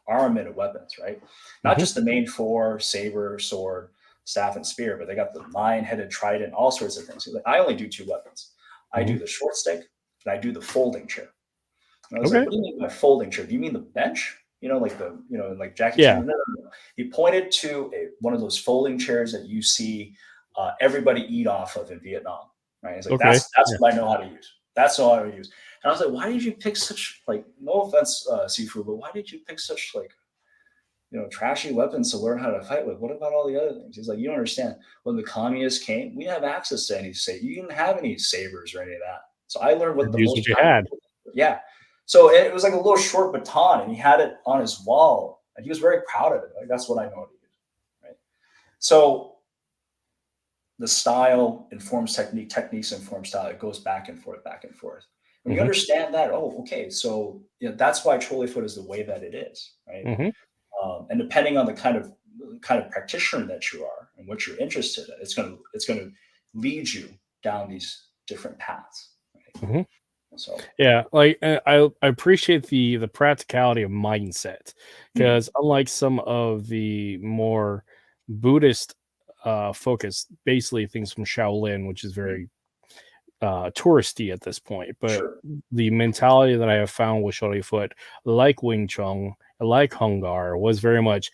Speaker 2: armament of weapons, right? Not just the main 4, saber, sword, staff, and spear, but they got the lion-headed trident, all sorts of things. Like, I only do 2 weapons. I do the short stick, and I do the folding chair. And I was like, what do you mean by folding chair? Do you mean the bench? Like Jackie Chan? No. He pointed to one of those folding chairs that you see everybody eat off of in Vietnam, right? He's like, that's what I know how to use. That's all I would use. And I was like, why did you pick such, like, no offense, Shifu, but why did you pick such, like, trashy weapons to learn how to fight with? What about all the other things? He's like, you don't understand. When the communists came, we didn't have access to any you didn't have any sabers or any of that. So I learned what the most
Speaker 1: you had.
Speaker 2: Yeah. So it was like a little short baton, and he had it on his wall, and he was very proud of it. Like, that's what I know how to use, right? So the style informs technique, techniques inform style. It goes back and forth, back and forth. When you understand that, so that's why trolley foot is the way that it is, right? And depending on the kind of practitioner that you are and what you're interested in, it's going to lead you down these different paths. Right? So
Speaker 1: like I appreciate the practicality of mindset, because unlike some of the more Buddhist focused, basically things from Shaolin, which is very touristy at this point, but the mentality that I have found with trolley foot, like Wing Chun, like Hung Gar, was very much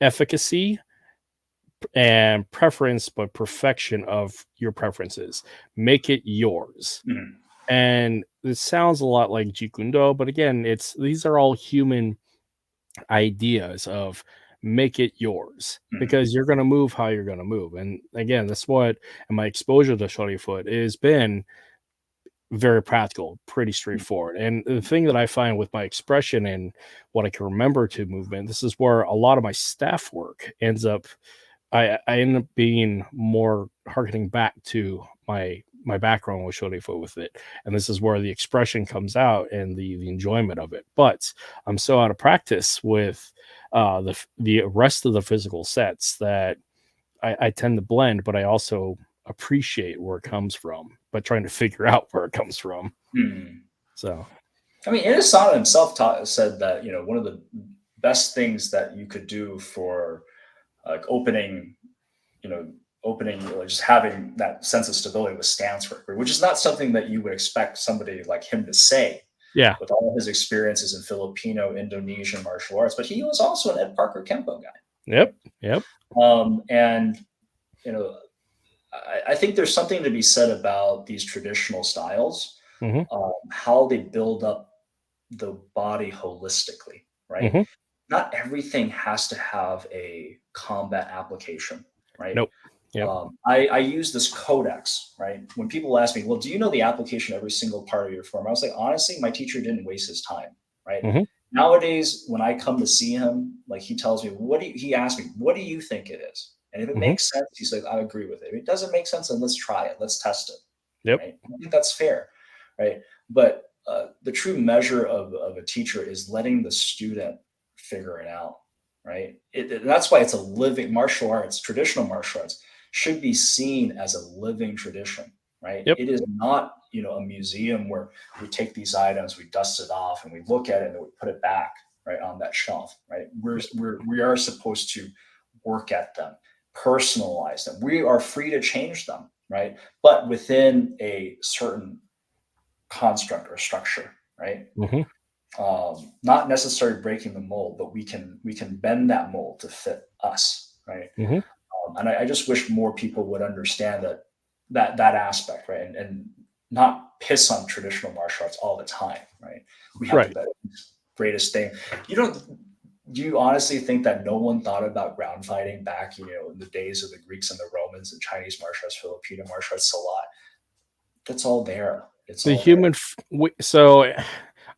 Speaker 1: efficacy and preference, but perfection of your preferences. Make it yours. And it sounds a lot like Jeet Kune Do, but again, these are all human ideas of make it yours, because you're going to move how you're going to move. And again, that's what, and my exposure to trolley foot has been very practical, pretty straightforward. And the thing that I find with my expression and what I can remember to movement, this is where a lot of my staff work ends up. I end up being more harkening back to my background with trolley foot with it, and this is where the expression comes out and the enjoyment of it. But I'm so out of practice with the rest of the physical sets that I tend to blend, but I also appreciate where it comes from, but trying to figure out where it comes from. So,
Speaker 2: I mean, Inosanto himself said that one of the best things that you could do for like opening, just having that sense of stability with stance work, which is not something that you would expect somebody like him to say.
Speaker 1: Yeah,
Speaker 2: with all his experiences in Filipino, Indonesian martial arts, but he was also an Ed Parker Kempo guy.
Speaker 1: Yep.
Speaker 2: And I think there's something to be said about these traditional styles
Speaker 1: Hmm.
Speaker 2: how they build up the body holistically, right?
Speaker 1: Hmm.
Speaker 2: Not everything has to have a combat application, right?
Speaker 1: Nope. Yep.
Speaker 2: I use this codex, right? When people ask me, well, do you know the application of every single part of your form? I was like, honestly, my teacher didn't waste his time, right?
Speaker 1: Hmm.
Speaker 2: Nowadays, when I come to see him, like he tells me, he asks me, what do you think it is? And if it
Speaker 1: Hmm.
Speaker 2: makes sense, he's like, I agree with it. If it doesn't make sense, then let's try it. Let's test it,
Speaker 1: Yep.
Speaker 2: right? I think that's fair, right? But the true measure of a teacher is letting the student figure it out, right? That's why it's a living martial arts, traditional martial arts should be seen as a living tradition, right?
Speaker 1: Yep.
Speaker 2: It is not, a museum where we take these items, we dust it off, and we look at it and then we put it back right on that shelf, right? We are supposed to work at them, personalize them. We are free to change them, right? But within a certain construct or structure, right?
Speaker 1: Hmm.
Speaker 2: Not necessarily breaking the mold, but we can bend that mold to fit us, right?
Speaker 1: Hmm.
Speaker 2: And I just wish more people would understand that aspect, right? And not piss on traditional martial arts all the time, right? We have the
Speaker 1: Right.
Speaker 2: best, greatest thing. You don't. Do you honestly think that no one thought about ground fighting back, in the days of the Greeks and the Romans and Chinese martial arts, Filipino martial arts, a lot? That's all there. It's
Speaker 1: The
Speaker 2: all there.
Speaker 1: so I'm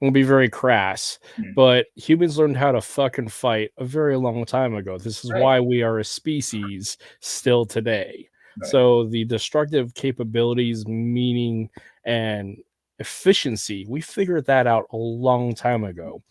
Speaker 1: gonna be very crass,
Speaker 2: Mm.
Speaker 1: but humans learned how to fucking fight a very long time ago. This is
Speaker 2: Right.
Speaker 1: why we are a species still today.
Speaker 2: Right.
Speaker 1: So the destructive capabilities, meaning, and efficiency, we figured that out a long time ago.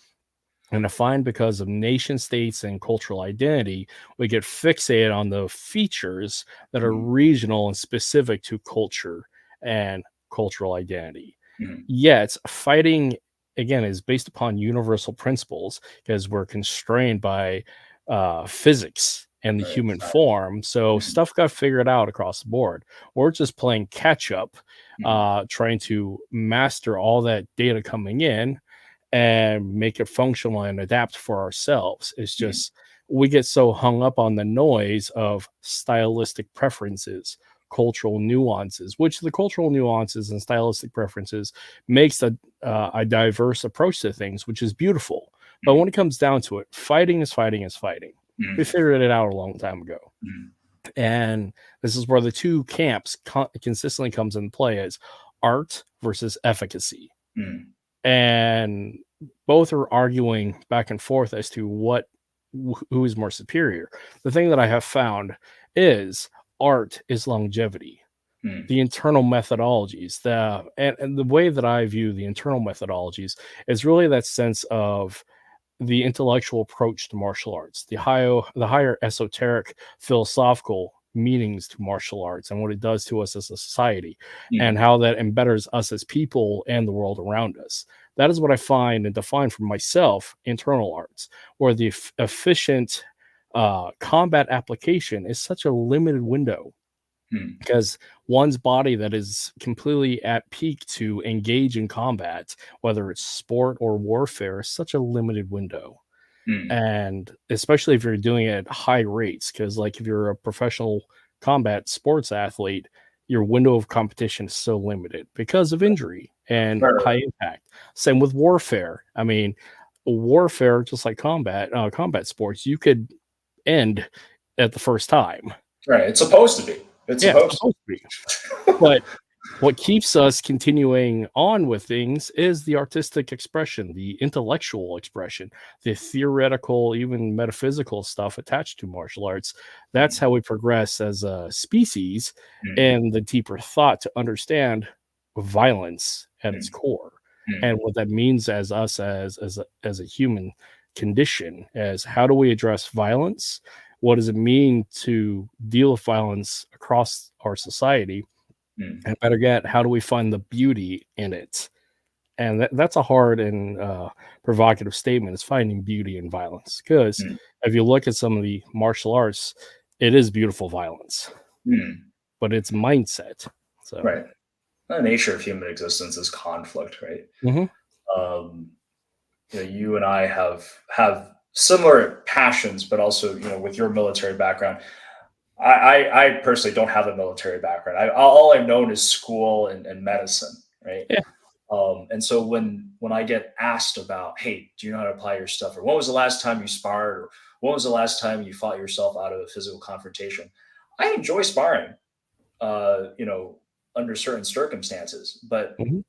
Speaker 1: And I find because of nation states and cultural identity, we get fixated on the features that are
Speaker 2: Mm.
Speaker 1: regional and specific to culture and cultural identity.
Speaker 2: Mm.
Speaker 1: Yet, fighting again is based upon universal principles because we're constrained by physics and the
Speaker 2: Right.
Speaker 1: human form. So
Speaker 2: Mhm.
Speaker 1: stuff got figured out across the board. We're just playing catch up,
Speaker 2: Mhm.
Speaker 1: trying to master all that data coming in and make it functional and adapt for ourselves. It's
Speaker 2: Mhm.
Speaker 1: just we get so hung up on the noise of stylistic preferences, cultural nuances, which the cultural nuances and stylistic preferences makes a diverse approach to things, which is beautiful. But when
Speaker 2: Mhm.
Speaker 1: it comes down to it, fighting is fighting is fighting. We
Speaker 2: Mhm.
Speaker 1: figured it out a long time ago.
Speaker 2: Mhm.
Speaker 1: And this is where the two camps consistently comes into play is art versus efficacy,
Speaker 2: Mhm.
Speaker 1: and both are arguing back and forth as to who is more superior. The thing that I have found is art is longevity.
Speaker 2: Mhm.
Speaker 1: The internal methodologies, and the way that I view the internal methodologies is really that sense of the intellectual approach to martial arts, the higher esoteric philosophical meanings to martial arts and what it does to us as a society and
Speaker 2: Mhm.
Speaker 1: how that embedders us as people and the world around us. That is what I find and define for myself internal arts, where the efficient combat application is such a limited window
Speaker 2: Mhm.
Speaker 1: because one's body that is completely at peak to engage in combat, whether it's sport or warfare, is such a limited window.
Speaker 2: Mhm.
Speaker 1: And especially if you're doing it at high rates, because like if you're a professional combat sports athlete, your window of competition is so limited because of injury and
Speaker 2: Right.
Speaker 1: high impact. Same with warfare. I mean, warfare, just like combat sports, you could end at the first time.
Speaker 2: Right. It's supposed to be. It's
Speaker 1: Yeah, it's
Speaker 2: supposed
Speaker 1: supposed to be. But what keeps us continuing on with things is the artistic expression, the intellectual expression, the theoretical, even metaphysical stuff attached to martial arts. That's
Speaker 2: Mhm.
Speaker 1: how we progress as a species
Speaker 2: Mhm.
Speaker 1: and the deeper thought to understand violence at its
Speaker 2: Mhm.
Speaker 1: core and
Speaker 2: Mhm.
Speaker 1: what that means as us as a human condition, as how do we address violence? What does it mean to deal with violence across our society?
Speaker 2: Mhm.
Speaker 1: And better yet, how do we find the beauty in it? And that's a hard and provocative statement, is finding beauty in violence. Because
Speaker 2: Mhm.
Speaker 1: if you look at some of the martial arts, it is beautiful violence,
Speaker 2: Mhm.
Speaker 1: but it's mindset. So,
Speaker 2: Right. The nature of human existence is conflict, right?
Speaker 1: mhm.
Speaker 2: Um, you and I have similar passions, but also, with your military background, I personally don't have a military background. All I've known is school and medicine, right?
Speaker 1: Yeah.
Speaker 2: And so when I get asked about, hey, do you know how to apply your stuff? Or when was the last time you sparred? Or when was the last time you fought yourself out of a physical confrontation? I enjoy sparring, under certain circumstances. But
Speaker 1: Mhm.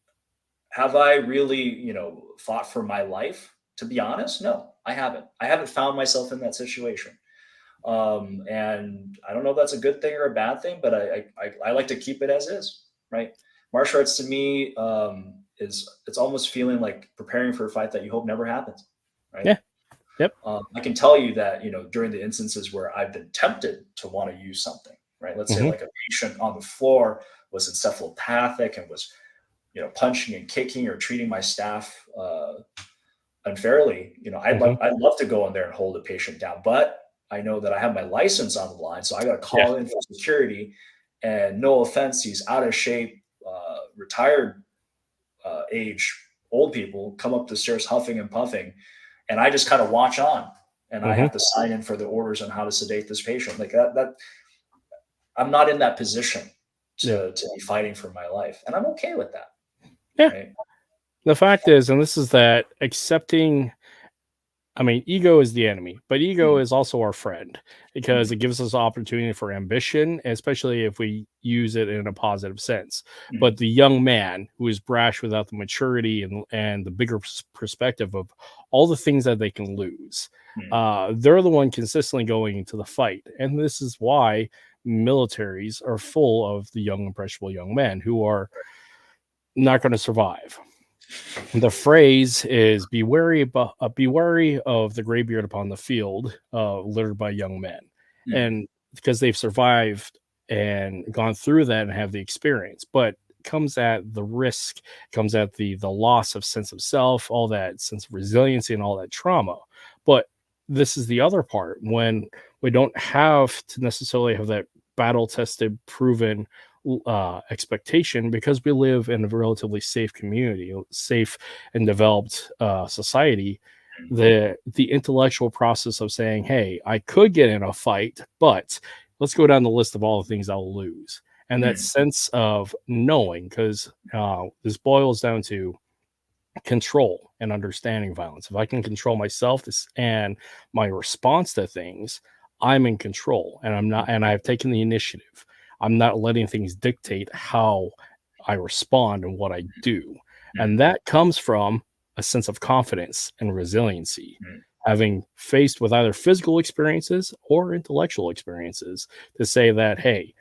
Speaker 2: have I really, fought for my life? To be honest, no, I haven't. I haven't found myself in that situation. And I don't know if that's a good thing or a bad thing, but I like to keep it as is, right? Martial arts to me is it's almost feeling like preparing for a fight that you hope never happens, right?
Speaker 1: Yeah. Yep.
Speaker 2: I can tell you that during the instances where I've been tempted to want to use something, right? Let's say
Speaker 1: Mhm.
Speaker 2: like a patient on the floor was encephalopathic and was punching and kicking or treating my staff unfairly.
Speaker 1: Mhm.
Speaker 2: I'd love to go in there and hold a patient down, but I know that I have my license on the line, so I got to
Speaker 1: Yeah.
Speaker 2: call in for security. And no offense, these out of shape, retired age old people come up the stairs huffing and puffing, and I just kind of watch on, and I
Speaker 1: Mhm.
Speaker 2: have to sign in for the orders on how to sedate this patient. Like that I'm not in that position
Speaker 1: Yeah.
Speaker 2: to be fighting for my life, and I'm okay with that,
Speaker 1: Yeah.
Speaker 2: right?
Speaker 1: The fact is, and this is that accepting, I mean, ego is the enemy, but ego
Speaker 2: Mm,
Speaker 1: is also our friend because
Speaker 2: mm,
Speaker 1: it gives us opportunity for ambition, especially if we use it in a positive sense. But
Speaker 2: mm,
Speaker 1: the young man who is brash without the maturity and the bigger perspective of all the things that they can lose,
Speaker 2: mm,
Speaker 1: they're the one consistently going into the fight, and this is why militaries are full of the young, impressionable young men who are not going to survive. The phrase is be wary of the gray beard upon the field, littered by young men.
Speaker 2: mm,
Speaker 1: And because they've survived and gone through that and have the experience, but comes at the risk, comes at the loss of sense of self, all that sense of resiliency and all that trauma. But this is the other part when we don't have to necessarily have that battle tested, proven expectation because we live in a relatively safe community, safe and developed society.
Speaker 2: mm,
Speaker 1: The intellectual process of saying, "Hey, I could get in a fight, but let's go down the list of all the things I'll lose," and that
Speaker 2: mm,
Speaker 1: sense of knowing, because this boils down to control and understanding violence. If I can control myself and my response to things, I'm in control and I'm not, and I've taken the initiative. I'm not letting things dictate how I respond and what I do. And
Speaker 2: mm,
Speaker 1: that comes from a sense of confidence and resiliency,
Speaker 2: mm.
Speaker 1: having faced with either physical experiences or intellectual experiences to say that, hey,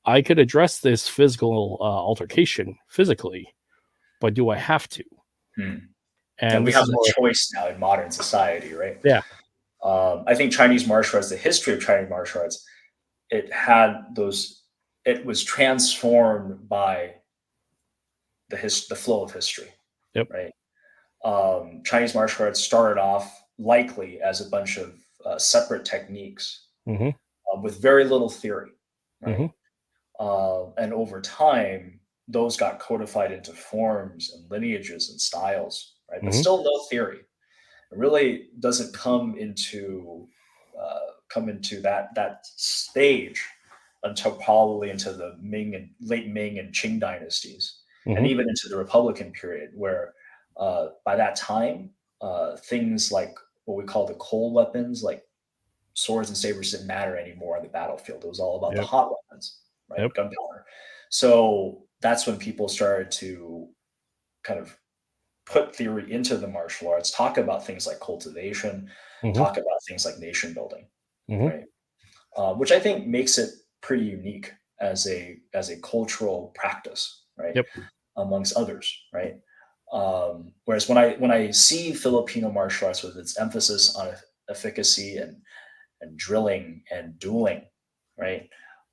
Speaker 1: I could address this physical altercation physically, but do I have to?
Speaker 2: Mm. And
Speaker 1: And
Speaker 2: we
Speaker 1: this
Speaker 2: have
Speaker 1: is
Speaker 2: the
Speaker 1: where,
Speaker 2: choice now in modern society, right?
Speaker 1: yeah.
Speaker 2: I think Chinese martial arts, the history of Chinese martial arts, it had those. It was transformed by the flow of history,
Speaker 1: Yep.
Speaker 2: right? Chinese martial arts started off likely as a bunch of separate techniques
Speaker 1: Mhm.
Speaker 2: with very little theory, right?
Speaker 1: Mhm.
Speaker 2: And over time, those got codified into forms and lineages and styles, right? But
Speaker 1: Mhm.
Speaker 2: still no theory. It really doesn't come into that stage until probably into the Ming and late Ming and Qing dynasties, and
Speaker 1: Mhm.
Speaker 2: even into the Republican period, where by that time things like what we call the cold weapons, like swords and sabers, didn't matter anymore on the battlefield. It was all about the
Speaker 1: Yep.
Speaker 2: hot weapons, right?
Speaker 1: Yep.
Speaker 2: Gunpowder. So that's when people started to kind of put theory into the martial arts, talk about things like cultivation,
Speaker 1: Mhm.
Speaker 2: talk about things like nation building,
Speaker 1: Mhm.
Speaker 2: right? Which I think makes it pretty unique as a cultural practice, right?
Speaker 1: Yep.
Speaker 2: Amongst others, right? Whereas when I see Filipino martial arts with its emphasis on efficacy and drilling and dueling, right?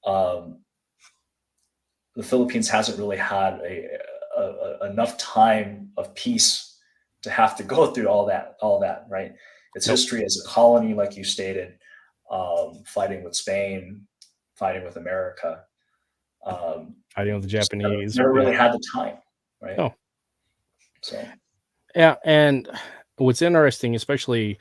Speaker 2: Um, the Philippines hasn't really had enough time of peace to have to go through all that, right? Its
Speaker 1: Nope.
Speaker 2: history as a colony, like you stated, fighting with Spain, fighting with America,
Speaker 1: I know the
Speaker 2: just
Speaker 1: Japanese.
Speaker 2: never
Speaker 1: Yeah.
Speaker 2: really had the time, right?
Speaker 1: No.
Speaker 2: So,
Speaker 1: Yeah. And what's interesting, especially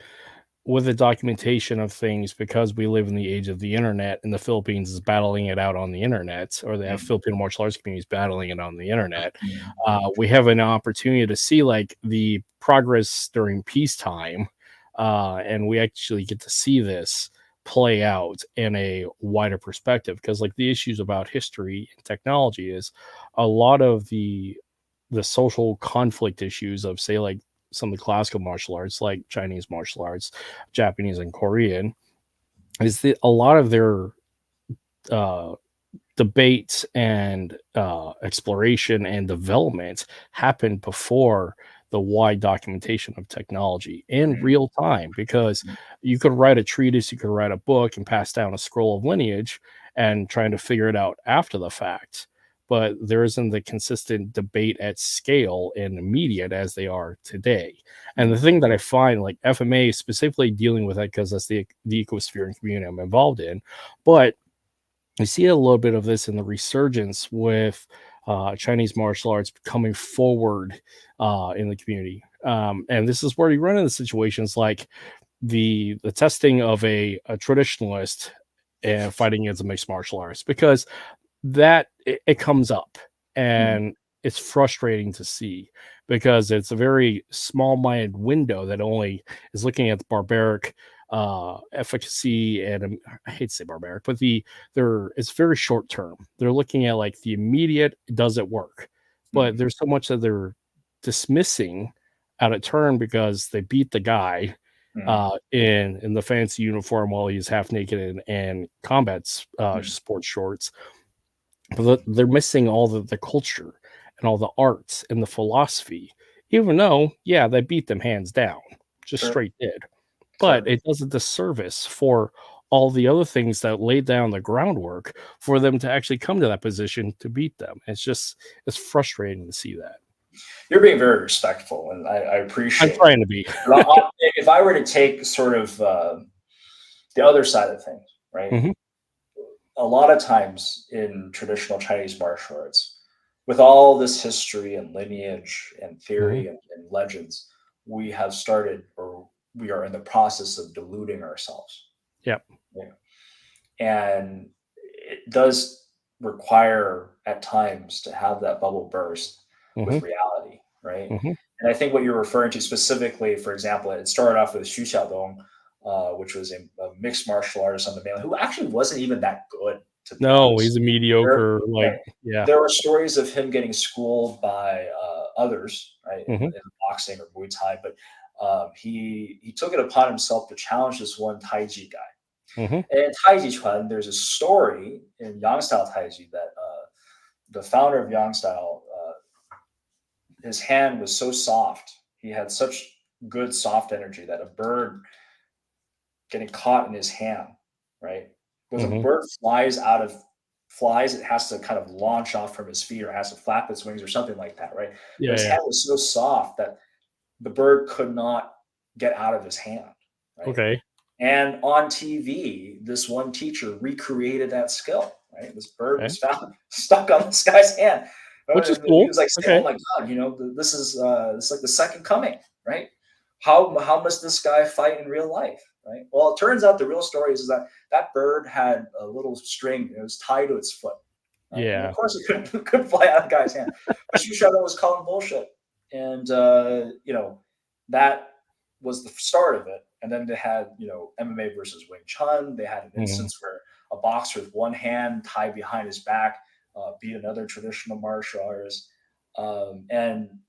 Speaker 1: with the documentation of things, because we live in the age of the internet, and the Philippines is battling it out on the internet, or they have Filipino martial arts communities battling it on the internet. We have an opportunity to see like the progress during peacetime, and we actually get to see this play out in a wider perspective, because like the issues about history and technology is a lot of the social conflict issues of, say, like some of the classical martial arts, like Chinese martial arts, Japanese and Korean, is that a lot of their uh, debates and exploration and development happened before the wide documentation of technology in real time, because you could write a treatise, you could write a book and pass down a scroll of lineage and trying to figure it out after the fact, but there isn't the consistent debate at scale and immediate as they are today. And the thing that I find, like FMA specifically dealing with it, because that's the ecosphere and community I'm involved in, but I see a little bit of this in the resurgence with Chinese martial arts coming forward in the community. And this is where you run into situations like the testing of a traditionalist and fighting against a mixed martial arts, because that it comes up, and it's frustrating to see, because it's a very small-minded window that only is looking at the barbaric efficacy, and I hate to say barbaric, but it's very short term. They're looking at like the immediate, does it work? But there's so much that they're dismissing out of turn because they beat the guy in the fancy uniform while he's half naked and combat sports shorts, but they're missing all the culture and all the arts and the philosophy, even though, yeah, they beat them hands down, just straight did. But it does a disservice for all the other things that laid down the groundwork for them to actually come to that position to beat them. It's frustrating to see that.
Speaker 2: You're being very respectful, and I
Speaker 1: I'm
Speaker 2: appreciate it.
Speaker 1: trying to be.
Speaker 2: If I were to take sort of the other side of things, right?
Speaker 1: Mhm,
Speaker 2: A lot of times in traditional Chinese martial arts, with all this history and lineage and
Speaker 1: mhm.
Speaker 2: theory and legends, we have started, or we are in the process of deluding ourselves.
Speaker 1: Yep.
Speaker 2: Yeah. And it does require at times to have that bubble burst with
Speaker 1: Mhm,
Speaker 2: reality, right?
Speaker 1: mhm.
Speaker 2: And I think what you're referring to specifically, for example, it started off with Xu Xiaodong, which was a mixed martial artist on the mainland who actually wasn't even that good, to be
Speaker 1: No,
Speaker 2: honest.
Speaker 1: he's a
Speaker 2: There,
Speaker 1: mediocre,
Speaker 2: right.
Speaker 1: like, yeah.
Speaker 2: There were stories of him getting schooled by others, right,
Speaker 1: Mhm,
Speaker 2: in boxing or Muay Thai, but he took it upon himself to challenge this one Taiji guy.
Speaker 1: mhm,
Speaker 2: And in Taijiquan, there's a story in Yang style Taiji that the founder of Yang style, his hand was so soft. He had such good soft energy that a bird getting caught in his hand, right? When the
Speaker 1: mhm.
Speaker 2: bird flies, it has to kind of launch off from his feet or has to flap its wings or something like that, right? But
Speaker 1: Yeah,
Speaker 2: his
Speaker 1: yeah.
Speaker 2: hand was so soft that the bird could not get out of his hand, right?
Speaker 1: Okay.
Speaker 2: And on TV, this one teacher recreated that skill. Right, this bird
Speaker 1: Okay.
Speaker 2: was found stuck on this guy's hand,
Speaker 1: Which is
Speaker 2: and he
Speaker 1: cool.
Speaker 2: was like saying, "Oh
Speaker 1: Okay.
Speaker 2: my god, this is like the second coming, right? How must this guy fight in real life, right?" Well, it turns out the real story is that that bird had a little string. It was tied to its foot, right? And of
Speaker 1: Yeah.
Speaker 2: course, it couldn't fly out of the guy's hand. But Shusha was calling bullshit, and that was the start of it. And then they had, MMA versus Wing Chun. They had an
Speaker 1: Mhm,
Speaker 2: instance where a boxer with one hand tied behind his back beat another traditional martial artist. And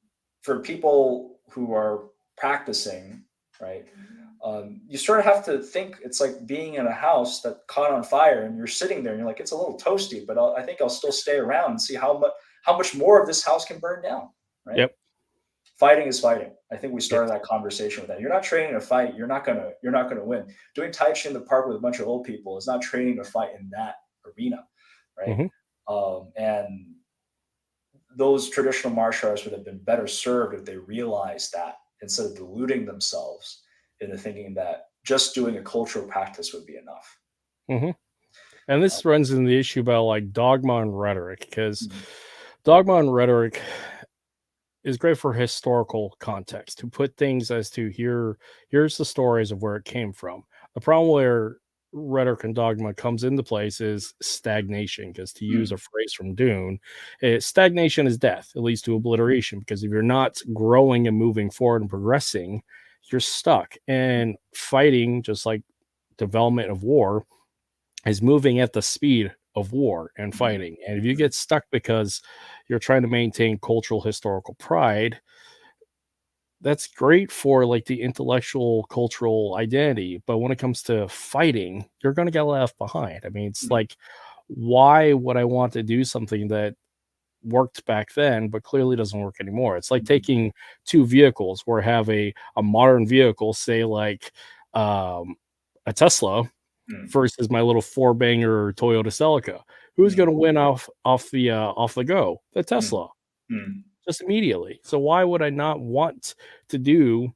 Speaker 2: for people who are practicing, right, you sort of have to think it's like being in a house that caught on fire and you're sitting there and you're like, it's a little toasty, but I think I'll still stay around and see how much more of this house can burn down, right?
Speaker 1: yep.
Speaker 2: Fighting is fighting. I think we started
Speaker 1: Yes.
Speaker 2: that conversation with that. You're not training to fight. You're not gonna win. Doing Tai Chi in the park with a bunch of old people is not training to fight in that arena, right?
Speaker 1: Mhm,
Speaker 2: And those traditional martial arts would have been better served if they realized that instead of deluding themselves into thinking that just doing a cultural practice would be enough.
Speaker 1: mhm. And
Speaker 2: Um,
Speaker 1: this runs into the issue about like dogma and rhetoric, because
Speaker 2: mhm,
Speaker 1: dogma and rhetoric is great for historical context to put things as to here's the stories of where it came from. The problem where rhetoric and dogma comes into place is stagnation, because to use a phrase from Dune, stagnation is death. It leads to obliteration, because if you're not growing and moving forward and progressing, you're stuck. And fighting, just like development of war, is moving at the speed of war and fighting. And if you get stuck because you're trying to maintain cultural historical pride, that's great for like the intellectual cultural identity, but when it comes to fighting, you're going to get left behind. I mean, it's like, why would I want to do something that worked back then but clearly doesn't work anymore? It's like taking two vehicles, where have a modern vehicle, say like a Tesla, versus my little four banger Toyota Celica. Who's going to win off the go? The Tesla, just immediately. So why would I not want to do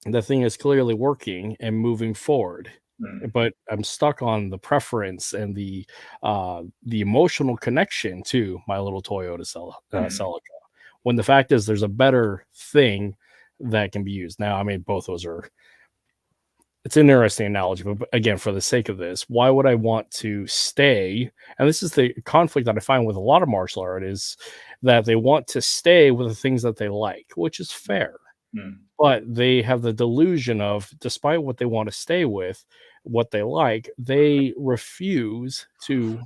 Speaker 1: the thing that's clearly working and moving forward? But I'm stuck on the preference and the emotional connection to my little Toyota Celica, when the fact is there's a better thing that can be used. Now, I mean, both those are, it's an interesting analogy, but again, for the sake of this, why would I want to stay? And this is the conflict that I find with a lot of martial art, is that they want to stay with the things that they like, which is fair. But they have the delusion of, despite what they want to stay with, what they like, they refuse to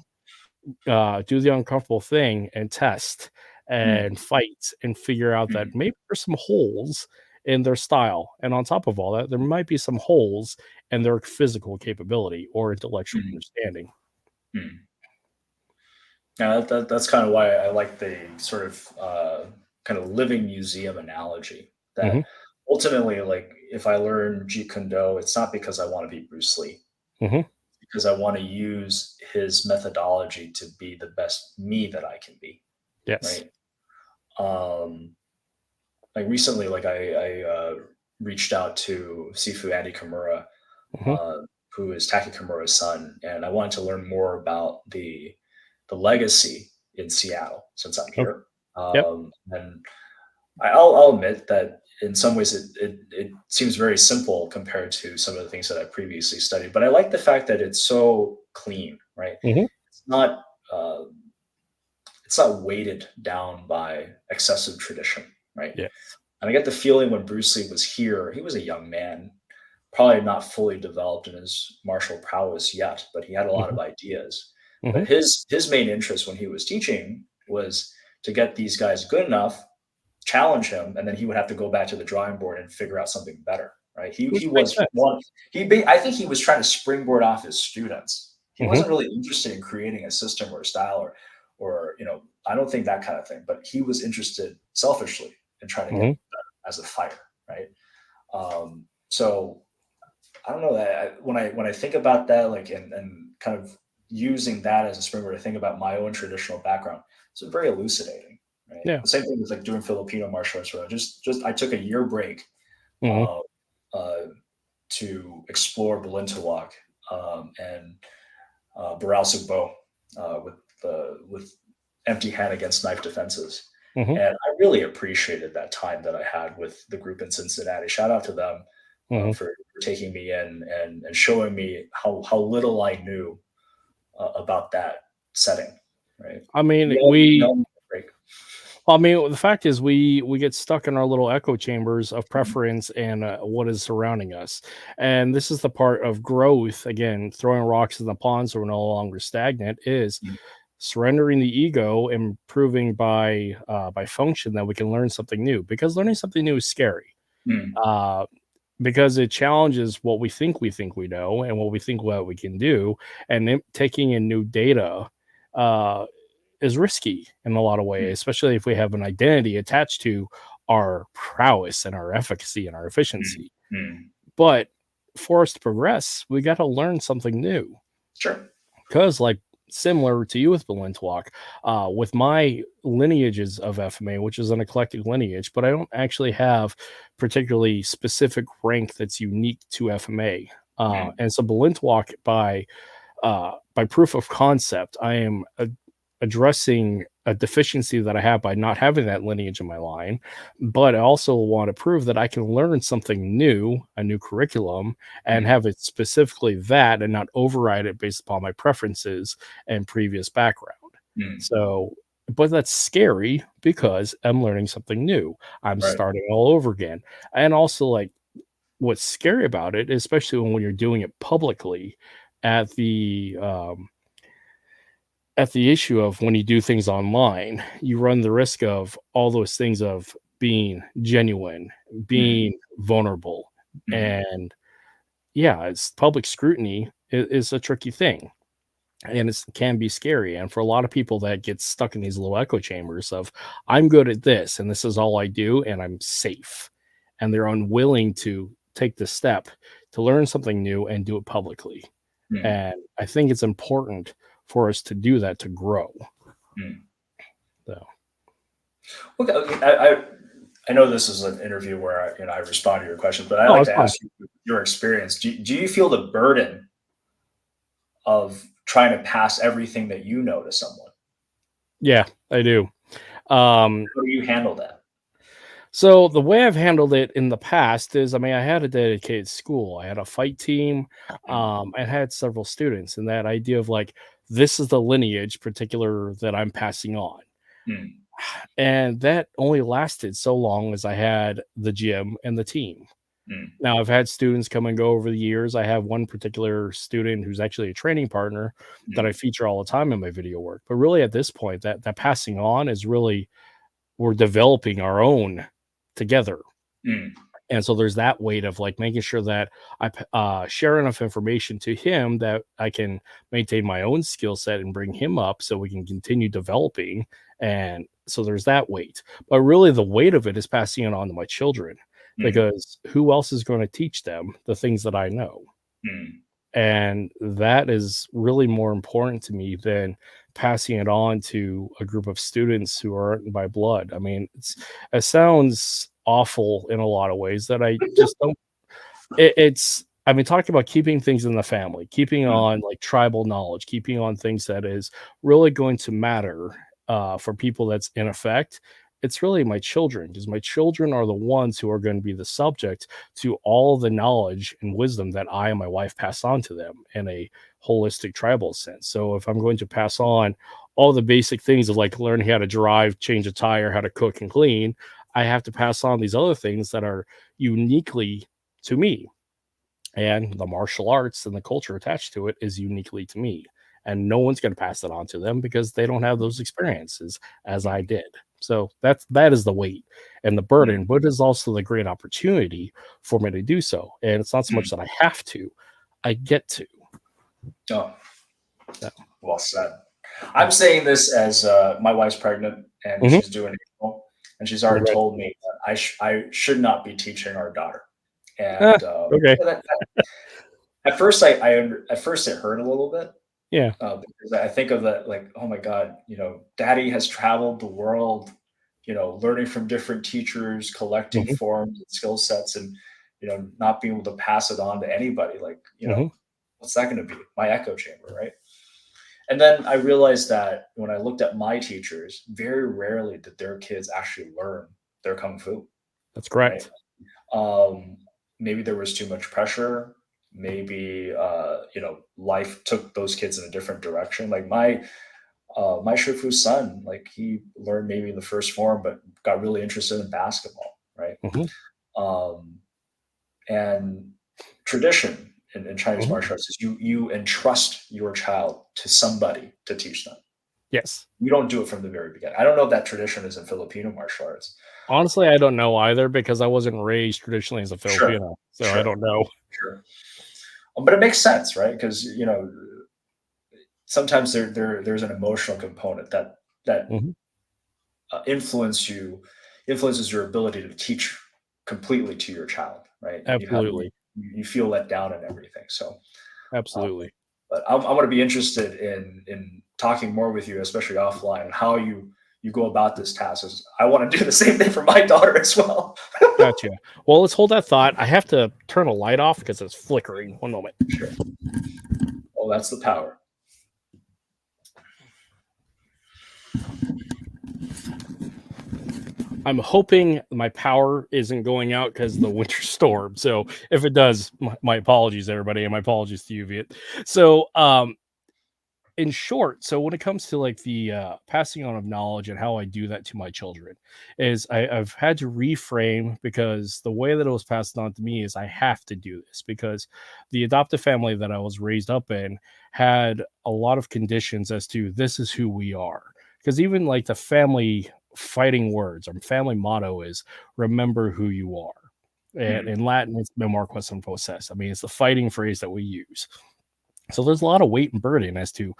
Speaker 1: do the uncomfortable thing and test and fight and figure out that maybe there's some holes in their style. And on top of all that, there might be some holes in their physical capability or intellectual understanding.
Speaker 2: Yeah, that's kind of why I like the sort of kind of living museum analogy. That ultimately, like, if I learn Jeet Kune Do, it's not because I want to be Bruce Lee, because I want to use his methodology to be the best me that I can be.
Speaker 1: Yes.
Speaker 2: Right. Like recently, like I reached out to Sifu Andy Kimura, who is Taki Kimura's son, and I wanted to learn more about the legacy in Seattle since I'm here.
Speaker 1: Yep.
Speaker 2: And I'll admit that in some ways it seems very simple compared to some of the things that I previously studied, but I like the fact that it's so clean, right? It's not uh, it's not weighted down by excessive tradition, right?
Speaker 1: Yes.
Speaker 2: And I get the feeling when Bruce Lee was here, he was a young man, probably not fully developed in his martial prowess yet, but he had a lot of ideas. But his main interest when he was teaching was to get these guys good enough, challenge him, and then he would have to go back to the drawing board and figure out something better. Right?
Speaker 1: Which
Speaker 2: He
Speaker 1: makes
Speaker 2: was
Speaker 1: sense.
Speaker 2: one. I think he was trying to springboard off his students. He wasn't really interested in creating a system or a style or I don't think that kind of thing. But he was interested selfishly in trying to get better as a fighter. Right? So I don't know that when I think about that, like, and kind of using that as a springboard to think about my own traditional background, it's very elucidating. Right.
Speaker 1: Yeah.
Speaker 2: The same thing with like doing Filipino martial arts. Where I took a year break uh, to explore Balintawak and Baral Sugbo with empty hand against knife defenses. And I really appreciated that time that I had with the group in Cincinnati. Shout out to them for taking me in and showing me how little I knew about that setting. Right.
Speaker 1: I mean, the fact is, we get stuck in our little echo chambers of preference and what is surrounding us. And this is the part of growth. Again, throwing rocks in the pond so we're no longer stagnant, is surrendering the ego and proving by function that we can learn something new. Because learning something new is scary. Because it challenges what we think we know and what we think what we can do. And taking in new data is risky in a lot of ways, especially if we have an identity attached to our prowess and our efficacy and our efficiency. But for us to progress, we got to learn something new.
Speaker 2: Sure.
Speaker 1: Because, like, similar to you with Balintawak, with my lineages of FMA, which is an eclectic lineage, but I don't actually have particularly specific rank that's unique to FMA. And so Balintawak, by proof of concept, I am addressing a deficiency that I have by not having that lineage in my line, but I also want to prove that I can learn something new, a new curriculum, and
Speaker 2: Mm,
Speaker 1: have it specifically that and not override it based upon my preferences and previous background.
Speaker 2: mm,
Speaker 1: So, but that's scary because I'm learning something new. I'm
Speaker 2: right.
Speaker 1: starting all over again. And also, like, what's scary about it, especially when you're doing it publicly at the issue of when you do things online, you run the risk of all those things of being genuine,
Speaker 2: Mm,
Speaker 1: being vulnerable.
Speaker 2: mhm,
Speaker 1: And yeah, it's public scrutiny is a tricky thing. And it can be scary. And for a lot of people that get stuck in these little echo chambers of, I'm good at this, and this is all I do, and I'm safe. And they're unwilling to take the step to learn something new and do it publicly.
Speaker 2: mm,
Speaker 1: And I think it's important for us to do that to grow.
Speaker 2: mm.
Speaker 1: So,
Speaker 2: Okay, okay. I know this is an interview where I respond to your questions, but I
Speaker 1: oh,
Speaker 2: like
Speaker 1: it's
Speaker 2: to
Speaker 1: fine.
Speaker 2: ask you your experience. Do you feel the burden of trying to pass everything that you know to someone?
Speaker 1: Yeah, I do. Um,
Speaker 2: How do you handle that?
Speaker 1: so the way I've handled it in the past is, I mean, I had a dedicated school. I had a fight team.
Speaker 2: Mm,
Speaker 1: I had several students, and that idea of like, this is the lineage particular that I'm passing on.
Speaker 2: mm,
Speaker 1: And that only lasted so long as I had the gym and the team.
Speaker 2: mm,
Speaker 1: Now I've had students come and go over the years. I have one particular student who's actually a training partner that I
Speaker 2: mm,
Speaker 1: feature all the time in my video work. But really at this point, that passing on is really, we're developing our own together.
Speaker 2: mm,
Speaker 1: And so there's that weight of like making sure that I share enough information to him that I can maintain my own skill set and bring him up so we can continue developing. And so there's that weight. But really, the weight of it is passing it on to my children,
Speaker 2: mm,
Speaker 1: because who else is going to teach them the things that I know?
Speaker 2: mm,
Speaker 1: And that is really more important to me than passing it on to a group of students who aren't by blood. I mean, it sounds awful in a lot of ways that I just don't. It's, I mean, talking about keeping things in the family, keeping
Speaker 2: mm,
Speaker 1: on like tribal knowledge, keeping on things that is really going to matter for people that's in effect. It's really my children, because my children are the ones who are going to be the subject to all the knowledge and wisdom that I and my wife pass on to them in a holistic tribal sense. So if I'm going to pass on all the basic things of like learning how to drive, change a tire, how to cook and clean, I have to pass on these other things that are uniquely to me, and the martial arts and the culture attached to it is uniquely to me, and no one's going to pass it on to them because they don't have those experiences as I did. So that is the weight and the
Speaker 2: mm,
Speaker 1: burden, but it is also the great opportunity for me to do so. And it's not so much
Speaker 2: mm.
Speaker 1: that I have to, I get to.
Speaker 2: Oh,
Speaker 1: So,
Speaker 2: well said.
Speaker 1: yeah.
Speaker 2: I'm saying this as my wife's pregnant and
Speaker 1: Mhm.
Speaker 2: she's doing it, and she's already told me
Speaker 1: Congratulations.
Speaker 2: that I should not be teaching our daughter.
Speaker 1: Ah,
Speaker 2: And
Speaker 1: okay.
Speaker 2: at first, at first it hurt a little bit,
Speaker 1: Yeah.
Speaker 2: because I think of that like, oh my God, Daddy has traveled the world, learning from different teachers, collecting
Speaker 1: Mhm.
Speaker 2: forms and skill sets, and not being able to pass it on to anybody. Like,
Speaker 1: Mhm.
Speaker 2: what's that going to be? My echo chamber, right? And then I realized that when I looked at my teachers, very rarely did their kids actually learn their kung fu,
Speaker 1: That's
Speaker 2: right?
Speaker 1: correct.
Speaker 2: Um, Maybe there was too much pressure. Maybe life took those kids in a different direction. Like my Shifu son, like he learned maybe in the first form, but got really interested in basketball, right?
Speaker 1: Mhm.
Speaker 2: Um, and tradition in Chinese
Speaker 1: Mhm.
Speaker 2: martial arts is you entrust your child to somebody to teach them.
Speaker 1: Yes.
Speaker 2: You don't do it from the very beginning. I don't know if that tradition is in Filipino martial arts.
Speaker 1: Honestly, I don't know either because I wasn't raised traditionally as a
Speaker 2: Sure,
Speaker 1: Filipino, so I
Speaker 2: sure,
Speaker 1: don't know.
Speaker 2: sure. But it makes sense, right? Because sometimes there's an emotional component that
Speaker 1: Mhm.
Speaker 2: influences your ability to teach completely to your child, right?
Speaker 1: Absolutely.
Speaker 2: You feel let down and everything. So, uh,
Speaker 1: Absolutely.
Speaker 2: but I'm going to be interested in talking more with you, especially offline, on how you go about this task. As I want to do the same thing for my daughter as well.
Speaker 1: Gotcha. Well, let's hold that thought. I have to turn a light off because it's flickering. One moment.
Speaker 2: Sure. Well, that's the power.
Speaker 1: I'm hoping my power isn't going out because of the winter storm. So if it does, my apologies, everybody, and my apologies to you, Viet. So in short, so when it comes to like the passing on of knowledge and how I do that to my children, is I've had to reframe, because the way that it was passed on to me is I have to do this because the adoptive family that I was raised up in had a lot of conditions as to this is who we are. Because even like the family fighting words or family motto is remember who you are. And in Latin, it's memor quem possess. I mean, it's the fighting phrase that we use. So there's a lot of weight and burden as to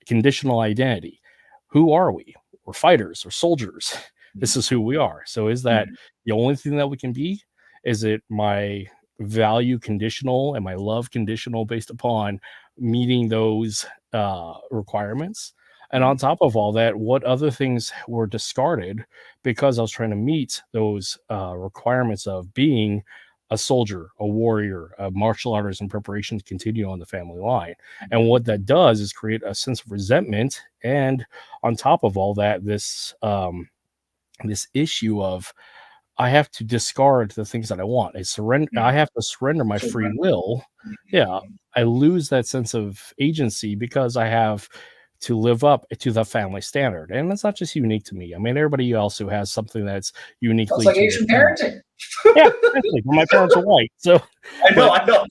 Speaker 1: conditional identity. Who are we? We're fighters or soldiers. This is who we are. So is that the only thing that we can be? Is it my value conditional and my love conditional based upon meeting those requirements? And on top of all that, what other things were discarded because I was trying to meet those requirements of being a soldier, a warrior, a martial artist in preparation to continue on the family line. And what that does is create a sense of resentment. And on top of all that, this this issue of I have to discard the things that I want. I have to surrender my free will. Yeah. I lose that sense of agency because I have to live up to the family standard. And that's not just unique to me. I mean, everybody else who has something that's
Speaker 2: Sounds
Speaker 1: uniquely
Speaker 2: like
Speaker 1: to their
Speaker 2: Asian
Speaker 1: family.
Speaker 2: parenting.
Speaker 1: Yeah, exactly. Well, my parents are white. So
Speaker 2: I know,
Speaker 1: but
Speaker 2: I know.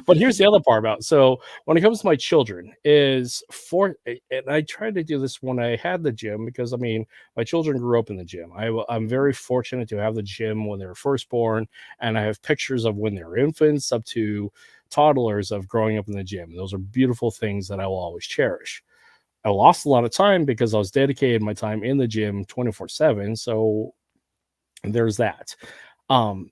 Speaker 1: but here's the other part about it. So when it comes to my children, is for and I tried to do this when I had the gym, because I mean my children grew up in the gym. I'm very fortunate to have the gym when they were first born, and I have pictures of when they were infants up to toddlers of growing up in the gym. Those are beautiful things that I will always cherish. I lost a lot of time because I was dedicated my time in the gym 24/7. So there's that.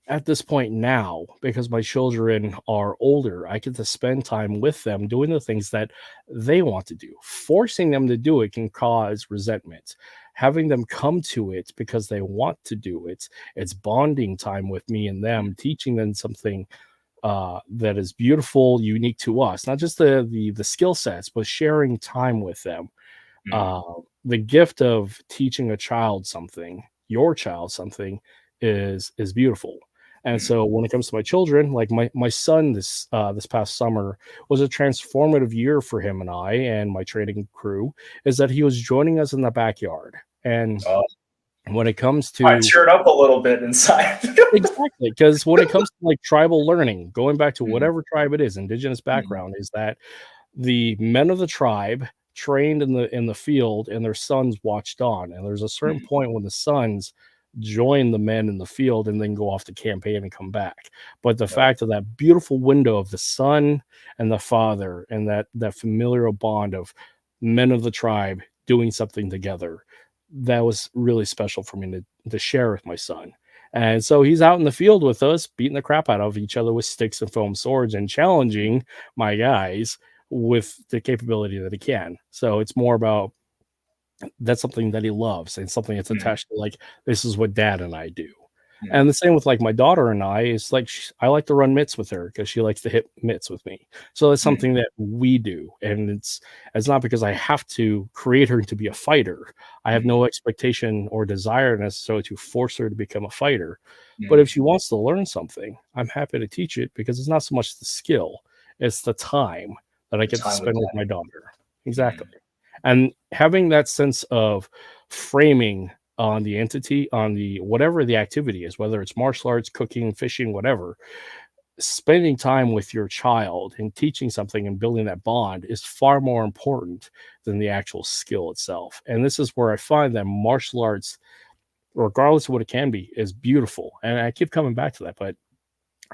Speaker 1: At this point now, because my children are older, I get to spend time with them doing the things that they want to do. Forcing them to do it can cause resentment. Having them come to it because they want to do it, it's bonding time with me and them, teaching them something that is beautiful, unique to us, not just the skill sets, but sharing time with them. uh, the gift of teaching a child something, your child something, is beautiful. And so when it comes to my children, like my son, this past summer was a transformative year for him and I and my training crew, is that he was joining us in the backyard. And when it comes
Speaker 2: I
Speaker 1: to
Speaker 2: teared up a little bit inside.
Speaker 1: exactly, because when it comes to like tribal learning, going back to whatever tribe it is, indigenous background, is that the men of the tribe trained in the field and their sons watched on. And there's a certain point when the sons join the men in the field and then go off to campaign and come back. But the fact of that beautiful window of the son and the father and that familial bond of men of the tribe doing something together, that was really special for me to share with my son. And so he's out in the field with us, beating the crap out of each other with sticks and foam swords and challenging my guys with the capability that he can. So it's more about that's something that he loves and something that's attached to like this is what dad and I do. And the same with like my daughter and I is like I like to run mitts with her because she likes to hit mitts with me. So that's something that we do, and it's not because I have to create her to be a fighter. I have no expectation or desire necessarily to force her to become a fighter. But if she wants to learn something, I'm happy to teach it because it's not so much the skill, it's the time that I get to spend with my daughter. Exactly. And having that sense of framing on the entity, on the whatever the activity is, whether it's martial arts, cooking, fishing, whatever, spending time with your child and teaching something and building that bond is far more important than the actual skill itself. And this is where I find that martial arts, regardless of what it can be, is beautiful. And I keep coming back to that, but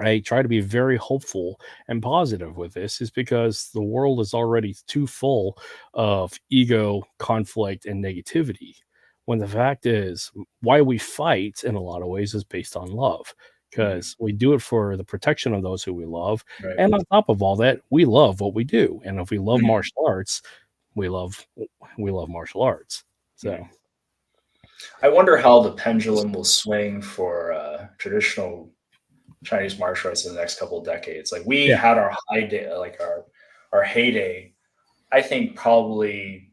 Speaker 1: I try to be very hopeful and positive with this, is because the world is already too full of ego, conflict, and negativity. When the fact is, why we fight in a lot of ways is based on love, because we do it for the protection of those who we love.
Speaker 2: Right.
Speaker 1: And on top of all that, we love what we do. And if we love martial arts, we love martial arts. So
Speaker 2: I wonder how the pendulum will swing for traditional Chinese martial arts in the next couple of decades. Like we
Speaker 1: yeah,
Speaker 2: had our high day, like our heyday. I think probably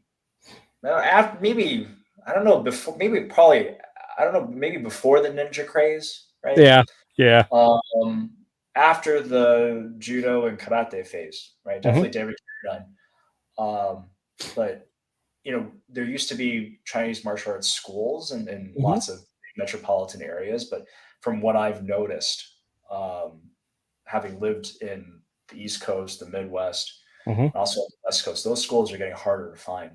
Speaker 2: after maybe I don't know before maybe probably I don't know, maybe before the ninja craze, right?
Speaker 1: Yeah. Yeah.
Speaker 2: After the judo and karate phase, right?
Speaker 1: Hmm.
Speaker 2: Definitely David carried on. But there used to be Chinese martial arts schools in
Speaker 1: Hmm.
Speaker 2: lots of metropolitan areas, but from what I've noticed, um, having lived in the East Coast, the Midwest,
Speaker 1: Hmm.
Speaker 2: and also the West Coast, those schools are getting harder to find,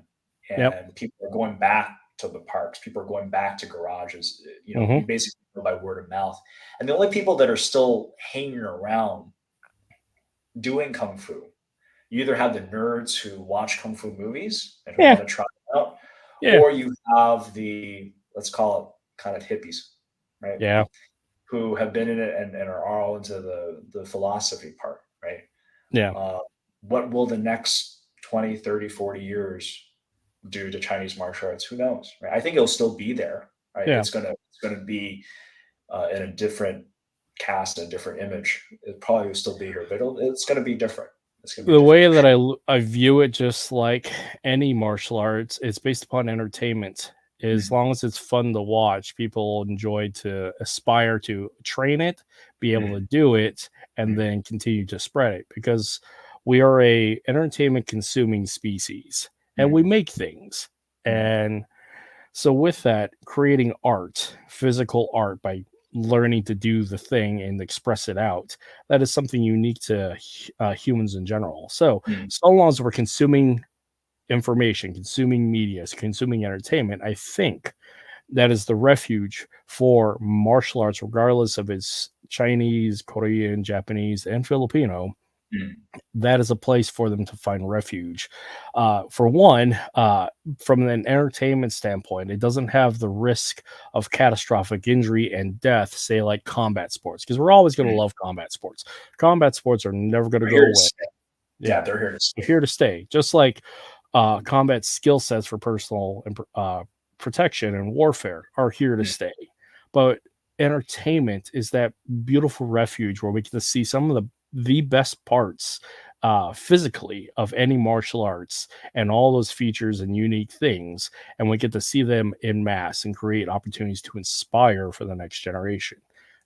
Speaker 1: Yep.
Speaker 2: and people are going back to the parks. People are going back to garages.
Speaker 1: Hmm.
Speaker 2: You basically go by word of mouth, and the only people that are still hanging around doing kung fu, you either have the nerds who watch kung fu movies and who
Speaker 1: Yeah.
Speaker 2: want to try it out,
Speaker 1: Yeah.
Speaker 2: or you have the, let's call it, kind of hippies, right?
Speaker 1: Yeah.
Speaker 2: Who have been in it and are all into the philosophy part, right?
Speaker 1: Yeah.
Speaker 2: Uh, what will the next 20, 30, 40 years do to Chinese martial arts? Who knows, right? I think it'll still be there, right?
Speaker 1: Yeah.
Speaker 2: It's gonna be in a different cast, a different image. It probably will still be here, but it's gonna be different. It's gonna be
Speaker 1: The
Speaker 2: different
Speaker 1: way
Speaker 2: for
Speaker 1: that
Speaker 2: sure.
Speaker 1: I view it, just like any martial arts, it's based upon entertainment. As
Speaker 2: Mm,
Speaker 1: long as it's fun to watch, people enjoy to aspire to train it, be able to
Speaker 2: mm,
Speaker 1: do it, and
Speaker 2: mm,
Speaker 1: then continue to spread it, because we are a entertainment consuming species and we
Speaker 2: mm,
Speaker 1: make things.
Speaker 2: mm,
Speaker 1: And so with that, creating art, physical art, by learning to do the thing and express it out, that is something unique to humans in general.
Speaker 2: mm,
Speaker 1: So long as we're consuming information, consuming media, consuming entertainment, I think that is the refuge for martial arts, regardless of its Chinese, Korean, Japanese, and Filipino.
Speaker 2: mm,
Speaker 1: That is a place for them to find refuge. For one, from an entertainment standpoint, it doesn't have the risk of catastrophic injury and death, say like combat sports, because we're always going to
Speaker 2: mm.
Speaker 1: love combat sports. Combat sports are never going to
Speaker 2: They're
Speaker 1: go
Speaker 2: here to
Speaker 1: away.
Speaker 2: stay. Yeah,
Speaker 1: Yeah,
Speaker 2: they're here to
Speaker 1: they're
Speaker 2: stay.
Speaker 1: here to stay. Just like combat skill sets for personal and protection and warfare are here to
Speaker 2: Mm,
Speaker 1: stay. But entertainment is that beautiful refuge where we get to see some of the best parts physically of any martial arts and all those features and unique things, and we get to see them in mass and create opportunities to inspire for the next generation.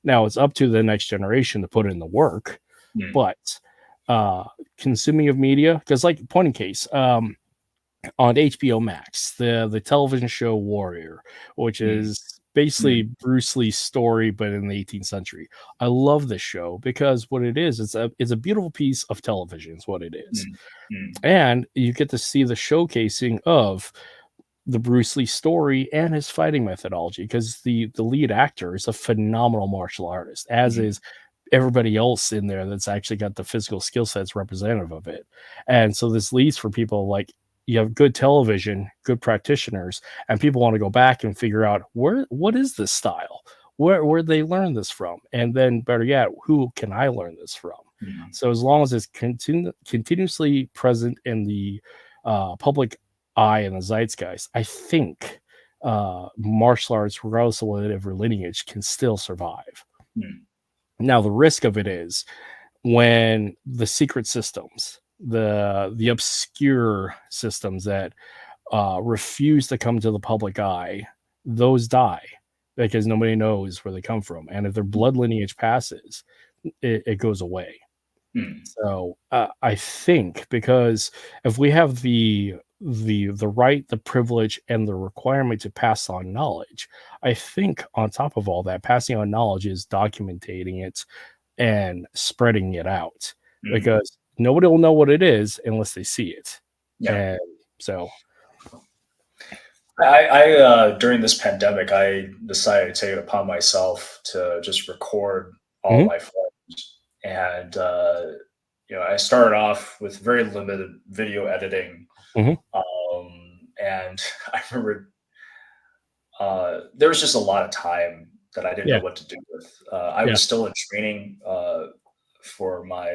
Speaker 1: Now it's up to the next generation to put in the work,
Speaker 2: mm,
Speaker 1: but uh consuming of media, because like point in case, on HBO Max, the television show Warrior, which
Speaker 2: mm,
Speaker 1: is basically
Speaker 2: mm,
Speaker 1: Bruce Lee's story, but in the 18th century. I love this show because what it is, it's a beautiful piece of television, is what it is.
Speaker 2: mm, mm,
Speaker 1: And you get to see the showcasing of the Bruce Lee story and his fighting methodology, because the lead actor is a phenomenal martial artist, as
Speaker 2: mm,
Speaker 1: is everybody else in there that's actually got the physical skill sets representative of it. And so this leads for people like, you have good television, good practitioners, and people want to go back and figure out what is this style? Where they learn this from? And then better yet, who can I learn this from?
Speaker 2: mm.
Speaker 1: So as long as it's continuously present in the public eye and the zeitgeist, I think martial arts, regardless of whatever lineage, can still survive.
Speaker 2: Mm,
Speaker 1: Now, the risk of it is when the secret systems, the obscure systems that refuse to come to the public eye, those die because nobody knows where they come from, and if their
Speaker 2: mm,
Speaker 1: blood lineage passes, it goes away.
Speaker 2: mm,
Speaker 1: So I think, because if we have the right, the privilege, and the requirement to pass on knowledge, I think on top of all that, passing on knowledge is documenting it and spreading it out,
Speaker 2: mm.
Speaker 1: because nobody will know what it is unless they see it.
Speaker 2: Yeah.
Speaker 1: And so,
Speaker 2: During this pandemic, I decided to take it upon myself to just record all
Speaker 1: mhm,
Speaker 2: my films. And, I started off with very limited video editing.
Speaker 1: mhm,
Speaker 2: And I remember there was just a lot of time that I didn't know
Speaker 1: yeah,
Speaker 2: what to do with. I
Speaker 1: yeah,
Speaker 2: was still in training for my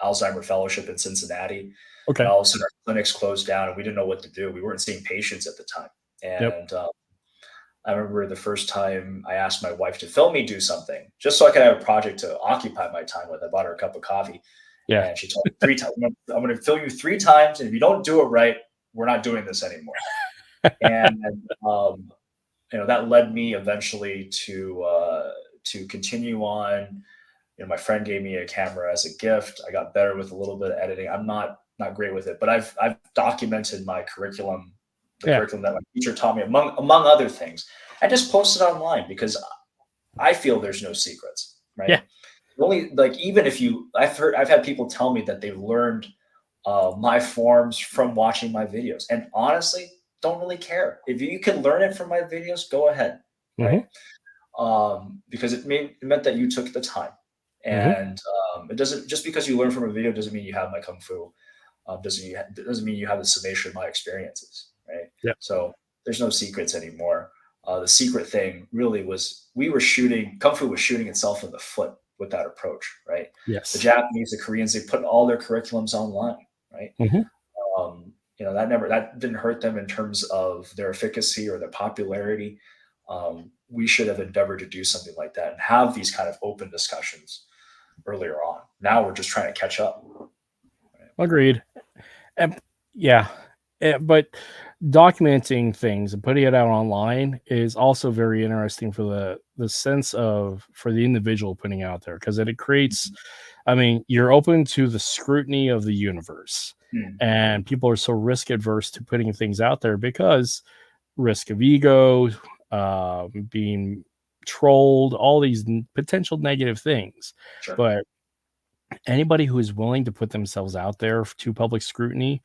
Speaker 2: Alzheimer fellowship in Cincinnati, and
Speaker 1: okay,
Speaker 2: all of a sudden our clinics closed down, and we didn't know what to do. We weren't seeing patients at the time,
Speaker 1: yep,
Speaker 2: and I remember the first time I asked my wife to film me do something just so I could have a project to occupy my time with. I bought her a cup of coffee,
Speaker 1: yeah,
Speaker 2: and she told me 3 times, I'm going to film you 3 times, and if you don't do it right, we're not doing this anymore. And um, that led me eventually to continue on. My friend gave me a camera as a gift. I got better with a little bit of editing. I'm not great with it, but I've documented my curriculum, the curriculum that my teacher taught me, among other things. I just posted online because I feel there's no secrets, right?
Speaker 1: Yeah.
Speaker 2: Only even if I've had people tell me that they've learned my forms from watching my videos, and honestly, don't really care. If you can learn it from my videos, go ahead, right? Because it meant that you took the time, and it doesn't, just because you learn from a video doesn't mean you have my kung fu. Doesn't mean you have the summation of my experiences, right?
Speaker 1: Yep.
Speaker 2: So there's no secrets anymore. The secret thing really was kung fu was shooting itself in the foot with that approach, right?
Speaker 1: Yes.
Speaker 2: The Japanese, the Koreans, they put all their curriculums online, right? That didn't hurt them in terms of their efficacy or their popularity. We should have endeavored to do something like that and have these kind of open discussions earlier on. Now we're just trying to catch up.
Speaker 1: Right? Agreed. But documenting things and putting it out online is also very interesting for the sense of, for the individual putting out there, because it creates, you're open to the scrutiny of the universe, and people are so risk adverse to putting things out there because risk of ego, being trolled, all these potential negative things.
Speaker 2: Sure.
Speaker 1: But anybody who is willing to put themselves out there to public scrutiny,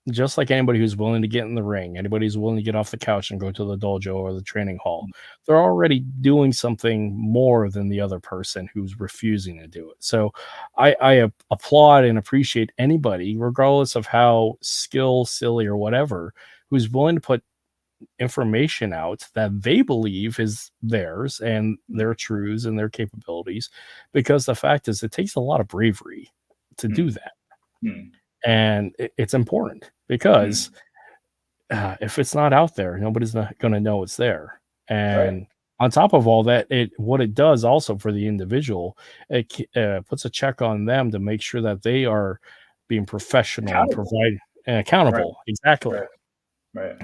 Speaker 1: just like anybody who's willing to get in the ring, anybody who's willing to get off the couch and go to the dojo or the training hall, they're already doing something more than the other person who's refusing to do it. So I applaud and appreciate anybody, regardless of how silly or whatever, who's willing to put information out that they believe is theirs and their truths and their capabilities, because the fact is, it takes a lot of bravery to do that. And it's important because if it's not out there, nobody's not going to know it's there. And on top of all that, what it does also for the individual, it puts a check on them to make sure that they are being professional and providing and accountable. Exactly.
Speaker 2: Right.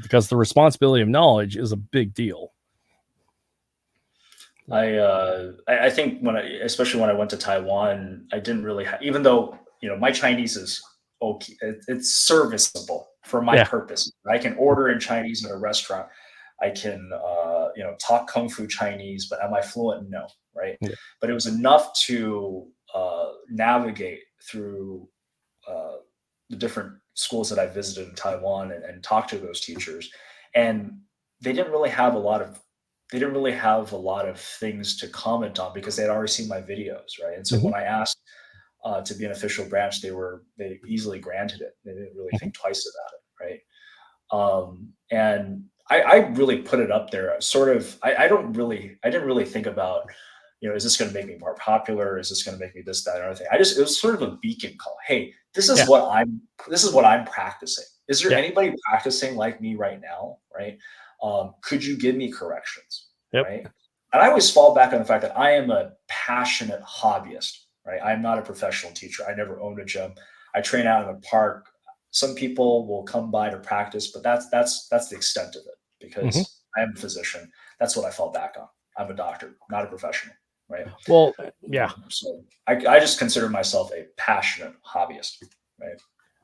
Speaker 1: Because the responsibility of knowledge is a big deal.
Speaker 2: I think especially when I went to Taiwan, I didn't really even though my Chinese is okay, it's serviceable for my purpose. I can order in Chinese in a restaurant. I can talk kung fu Chinese, but am I fluent? No, right? Yeah. But it was enough to navigate through the different schools that I visited in Taiwan and talk to those teachers, and they didn't really have a lot of things to comment on because they had already seen my videos, right? And so when I asked to be an official branch, they easily granted it. They didn't really think twice about it, right? And I really put it up there. Sort of, I didn't really think about, is this going to make me more popular? Is this going to make me this, that, and other thing? It was sort of a beacon call. Hey, this is what I'm practicing. Is there anybody practicing like me right now? Right? Could you give me corrections? Right? And I always fall back on the fact that I am a passionate hobbyist. Right? I'm not a professional teacher. I never owned a gym. I train out in the park. Some people will come by to practice, but that's the extent of it because I am a physician. That's what I fall back on. I'm a doctor, not a professional. Right.
Speaker 1: Well, yeah.
Speaker 2: So I just consider myself a passionate hobbyist. Right.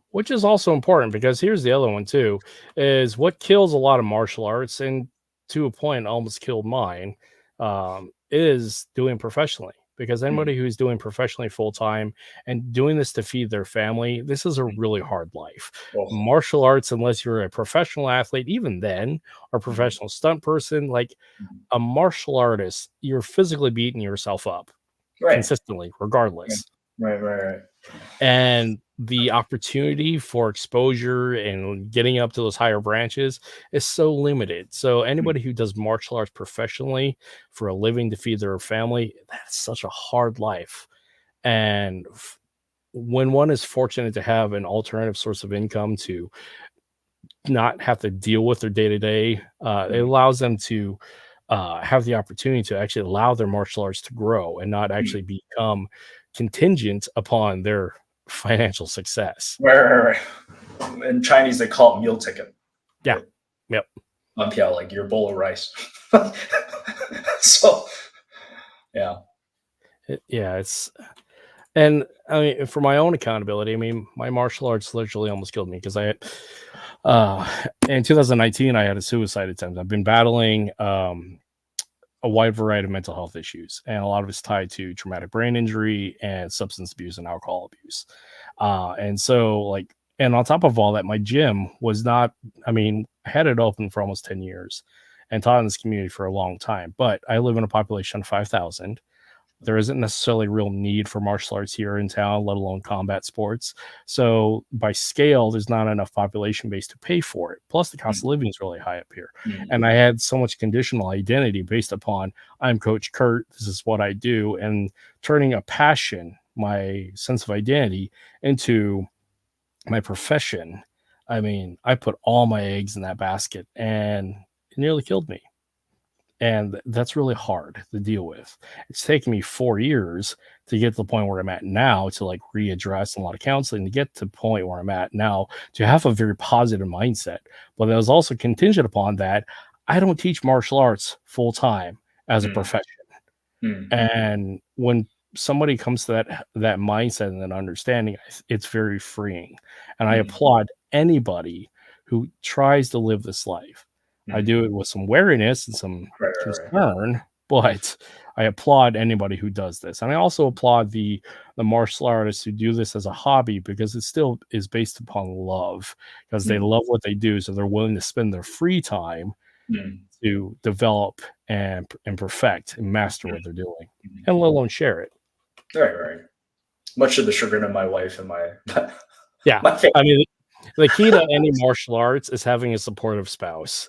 Speaker 1: Which is also important because here's the other one too, is what kills a lot of martial arts, and to a point almost killed mine, is doing professionally. Because anybody who's doing professionally full time and doing this to feed their family, this is a really hard life. Martial arts, unless you're a professional athlete, even then, or professional stunt person, like a martial artist, you're physically beating yourself up consistently, regardless.
Speaker 2: Right.
Speaker 1: And the opportunity for exposure and getting up to those higher branches is so limited. So anybody who does martial arts professionally for a living to feed their family, that's such a hard life. And when one is fortunate to have an alternative source of income to not have to deal with their day-to-day, it allows them to have the opportunity to actually allow their martial arts to grow and not actually become contingent upon their financial success.
Speaker 2: Right. In Chinese, they call it meal ticket.
Speaker 1: Yeah. Yep.
Speaker 2: like your bowl of rice. So yeah.
Speaker 1: Yeah, and I mean, for my own accountability, I mean, my martial arts literally almost killed me because uh, in 2019, I had a suicide attempt. I've been battling a wide variety of mental health issues, and a lot of it's tied to traumatic brain injury and substance abuse and alcohol abuse. And so, like, and on top of all that, my gym was not, I mean, I had it open for almost 10 years and taught in this community for a long time, but I live in a population of 5,000. There isn't necessarily real need for martial arts here in town, let alone combat sports. So by scale, there's not enough population base to pay for it. Plus, the cost of living is really high up here.
Speaker 2: Mm,
Speaker 1: And I had so much conditional identity based upon I'm Coach Kurt, this is what I do, and turning a passion, my sense of identity, into my profession. I mean, I put all my eggs in that basket and it nearly killed me. And that's really hard to deal with. It's taken me 4 years to get to the point where I'm at now to, like, readdress a lot of counseling to get to the point where I'm at now to have a very positive mindset. But that was also contingent upon that I don't teach martial arts full time as a
Speaker 2: mm,
Speaker 1: profession.
Speaker 2: mm,
Speaker 1: And when somebody comes to that mindset and that understanding, it's very freeing. And I
Speaker 2: mm,
Speaker 1: applaud anybody who tries to live this life. I
Speaker 2: mm.
Speaker 1: do it with some wariness and some
Speaker 2: Right, right, right.
Speaker 1: concern, but I applaud anybody who does this. And I also applaud the martial artists who do this as a hobby because it still is based upon love because they
Speaker 2: Mm,
Speaker 1: love what they do. So they're willing to spend their free time
Speaker 2: mm,
Speaker 1: to develop and perfect and master
Speaker 2: mm,
Speaker 1: what they're doing,
Speaker 2: mm.
Speaker 1: and let alone share it.
Speaker 2: Right, right. Much to the chagrin of my wife and my
Speaker 1: Yeah,
Speaker 2: my family.
Speaker 1: I mean, the key to any martial arts is having a supportive spouse.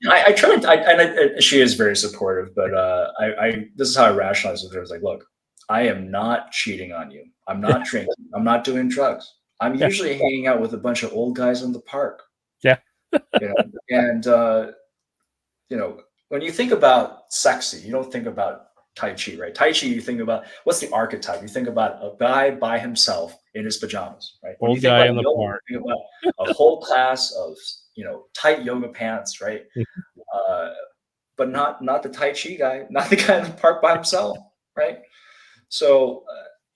Speaker 2: I try to, she is very supportive, but I this is how I rationalize with her. I was like, look, I am not cheating on you. I'm not drinking. I'm not doing drugs. I'm
Speaker 1: Yeah,
Speaker 2: usually hanging out with a bunch of old guys in the park,
Speaker 1: yeah,
Speaker 2: you know. And you know, when you think about sexy, you don't think about Tai Chi, right? Tai Chi, you think about what's the archetype? You think about a guy by himself in his pajamas, right? When you
Speaker 1: old
Speaker 2: think
Speaker 1: guy
Speaker 2: about
Speaker 1: in the
Speaker 2: yoga,
Speaker 1: park.
Speaker 2: you think about a whole class of tight yoga pants, right?
Speaker 1: Mhm.
Speaker 2: Uh, but not the Tai Chi guy, not the guy in the park by himself, right? So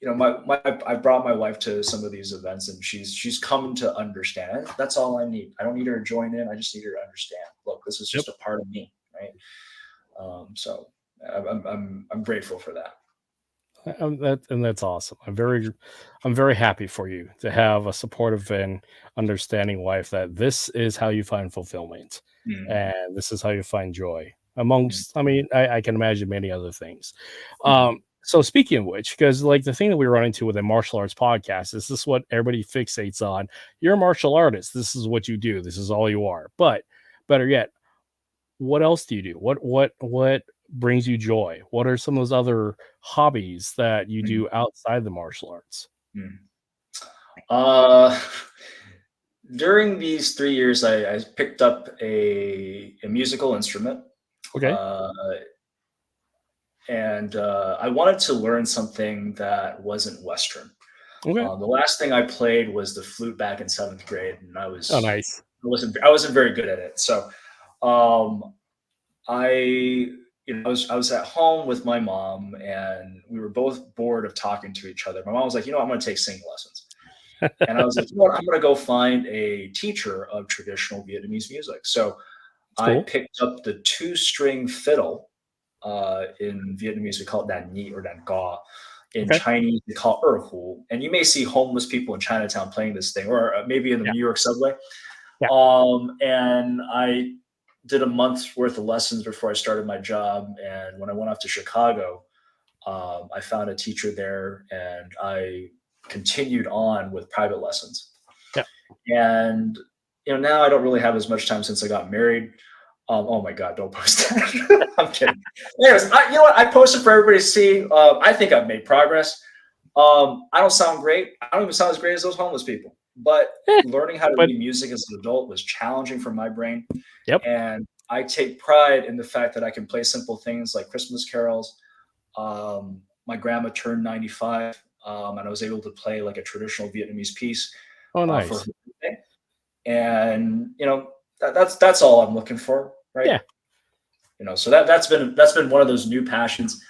Speaker 2: my I brought my wife to some of these events, and she's come to understand. That's all I need. I don't need her to join in. I just need her to understand. Look, this is
Speaker 1: Yep.
Speaker 2: just a part of me, right? So I'm grateful for that.
Speaker 1: And that's awesome. I'm very happy for you to have a supportive and understanding wife that this is how you find fulfillment
Speaker 2: Mm,
Speaker 1: and this is how you find joy
Speaker 2: mm,
Speaker 1: amongst, I mean, I can imagine many other things.
Speaker 2: mm,
Speaker 1: So speaking of which, because like the thing that we run into with a martial arts podcast is this what everybody fixates on. You're a martial artist. This is what you do. This is all you are. But better yet, what else do you do? What brings you joy? What are some of those other hobbies that you
Speaker 2: mm,
Speaker 1: do outside the martial arts?
Speaker 2: mm. Uh, During these 3 years, I picked up a musical instrument.
Speaker 1: Okay.
Speaker 2: Uh, and I wanted to learn something that wasn't Western.
Speaker 1: Okay.
Speaker 2: The last thing I played was the flute back in seventh grade, and
Speaker 1: Oh, nice.
Speaker 2: I wasn't very good at it. So um, I I was at home with my mom, and we were both bored of talking to each other. My mom was like, I'm going to take singing lessons. And I was like, I'm going to go find a teacher of traditional Vietnamese music. So
Speaker 1: It's
Speaker 2: I
Speaker 1: cool.
Speaker 2: picked up the two-string fiddle. In Vietnamese, we call it dan nhi or dan ga. In
Speaker 1: Okay.
Speaker 2: Chinese, we call it hu. And you may see homeless people in Chinatown playing this thing, or maybe in the
Speaker 1: Yeah.
Speaker 2: New York subway.
Speaker 1: Yeah.
Speaker 2: And I did a month's worth of lessons before I started my job. And when I went off to Chicago, I found a teacher there, and I continued on with private lessons.
Speaker 1: Yeah.
Speaker 2: And now I don't really have as much time since I got married. Oh my God, don't post that. I'm kidding. Anyways, you know what? I posted for everybody to see. I think I've made progress. I don't sound great. I don't even sound as great as those homeless people. But
Speaker 1: Eh,
Speaker 2: learning how to
Speaker 1: but
Speaker 2: read music as an adult was challenging for my brain.
Speaker 1: yep.
Speaker 2: And I take pride in the fact that I can play simple things like Christmas carols. My grandma turned 95, and I was able to play like a traditional Vietnamese piece
Speaker 1: Oh,
Speaker 2: for her
Speaker 1: nice.
Speaker 2: birthday. And that's all I'm looking for, right?
Speaker 1: Yeah.
Speaker 2: So that's been one of those new passions.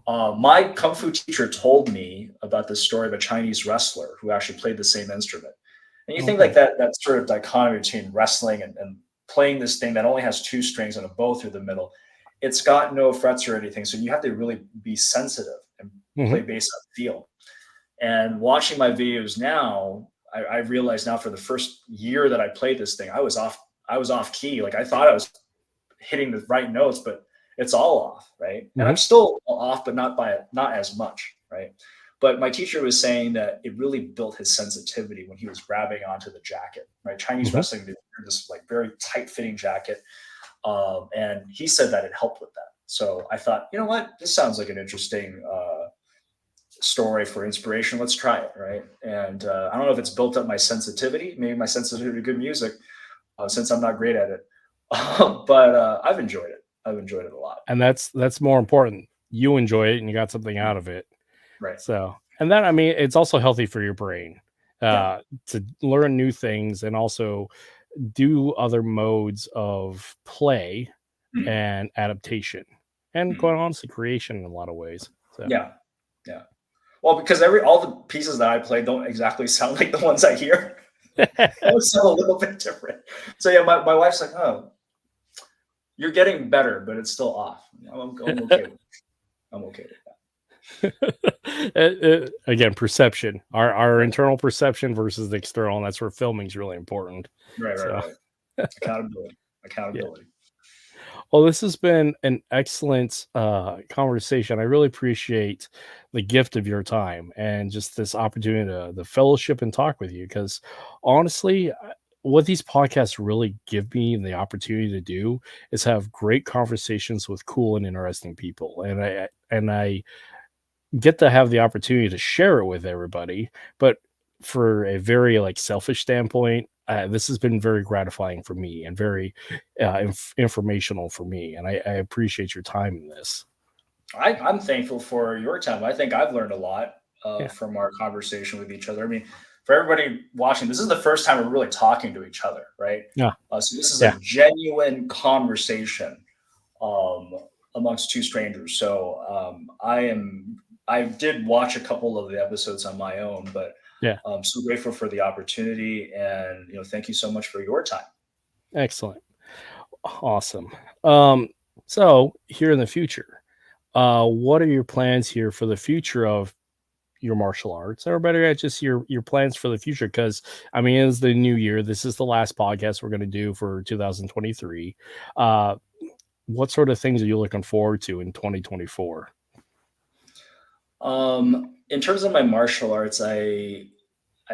Speaker 2: My kung fu teacher told me about this story of a Chinese wrestler who actually played the same instrument. And you think
Speaker 1: Okay.
Speaker 2: like that sort of dichotomy between wrestling and playing this thing that only has two strings and a bow through the middle. It's got no frets or anything, so you have to really be sensitive and
Speaker 1: Mm-hmm.
Speaker 2: play based on feel. And watching my videos now, I realize now for the first year that I played this thing, I was off key. Like I thought I was hitting the right notes, but it's all off, right? And
Speaker 1: Mm-hmm.
Speaker 2: I'm still off, but not as much, right? But my teacher was saying that it really built his sensitivity when he was grabbing onto the jacket, right? Chinese
Speaker 1: Mm-hmm.
Speaker 2: wrestling, they wear this like very tight fitting jacket. And he said that it helped with that. So I thought, you know what, this sounds like an interesting story for inspiration. Let's try it, right? And I don't know if it's built up my sensitivity, maybe my sensitivity to good music, since I'm not great at it. But I've enjoyed it. I've enjoyed it a lot.
Speaker 1: And that's more important. You enjoy it and you got something out of it.
Speaker 2: Right.
Speaker 1: So, and then, I mean, it's also healthy for your brain
Speaker 2: Yeah.
Speaker 1: to learn new things and also do other modes of play
Speaker 2: Mhm.
Speaker 1: and adaptation and, quite
Speaker 2: Mhm.
Speaker 1: honestly, creation in a lot of ways. So,
Speaker 2: Yeah. Yeah. Well, because all the pieces that I play don't exactly sound like the ones I hear. They always sound a little bit different. So yeah, my wife's like, "Oh, you're getting better, but it's still off." I'm okay with it. I'm okay with that.
Speaker 1: Again, perception, our
Speaker 2: Right.
Speaker 1: internal perception versus the external, and that's where filming is really important.
Speaker 2: Right. Right.
Speaker 1: So,
Speaker 2: Right. Accountability.
Speaker 1: yeah.
Speaker 2: Accountability.
Speaker 1: Well, this has been an excellent conversation. I really appreciate the gift of your time and just this opportunity to the fellowship and talk with you. Because honestly, what these podcasts really give me the opportunity to do is have great conversations with cool and interesting people, and I get to have the opportunity to share it with everybody. But for a very like selfish standpoint, this has been very gratifying for me and very informational for me. And I appreciate your time in this.
Speaker 2: I'm thankful for your time. I think I've learned a lot
Speaker 1: Yeah.
Speaker 2: from our conversation with each other. I mean, for everybody watching, this is the first time we're really talking to each other, right?
Speaker 1: Yeah.
Speaker 2: So this is
Speaker 1: Yeah.
Speaker 2: a genuine conversation um, amongst two strangers. So I did watch a couple of the episodes on my own, but
Speaker 1: Yeah.
Speaker 2: I'm so grateful for the opportunity, and thank you so much for your time.
Speaker 1: Excellent. Awesome. Um, so here in the future, what are your plans here for the future of your martial arts, or better yet, just your plans for the future? Because I mean, it's the new year. This is the last podcast we're going to do for 2023. Uh, what sort of things are you looking forward to in 2024?
Speaker 2: In terms of my martial arts, I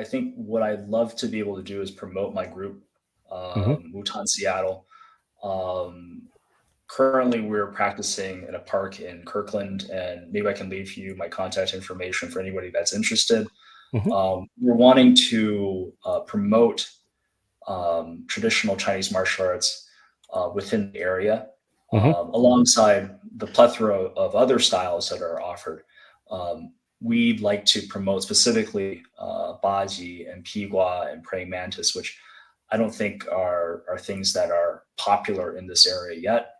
Speaker 2: think what I'd love to be able to do is promote my group,
Speaker 1: Hmm.
Speaker 2: Wutan Seattle. Um, Currently, we're practicing in a park in Kirkland, and maybe I can leave you my contact information for anybody that's interested.
Speaker 1: Hmm.
Speaker 2: We're wanting to promote traditional Chinese martial arts within the area,
Speaker 1: Hmm.
Speaker 2: alongside the plethora of other styles that are offered. Um, we'd like to promote specifically Baji and Pigua and praying mantis, which I don't think are things that are popular in this area yet.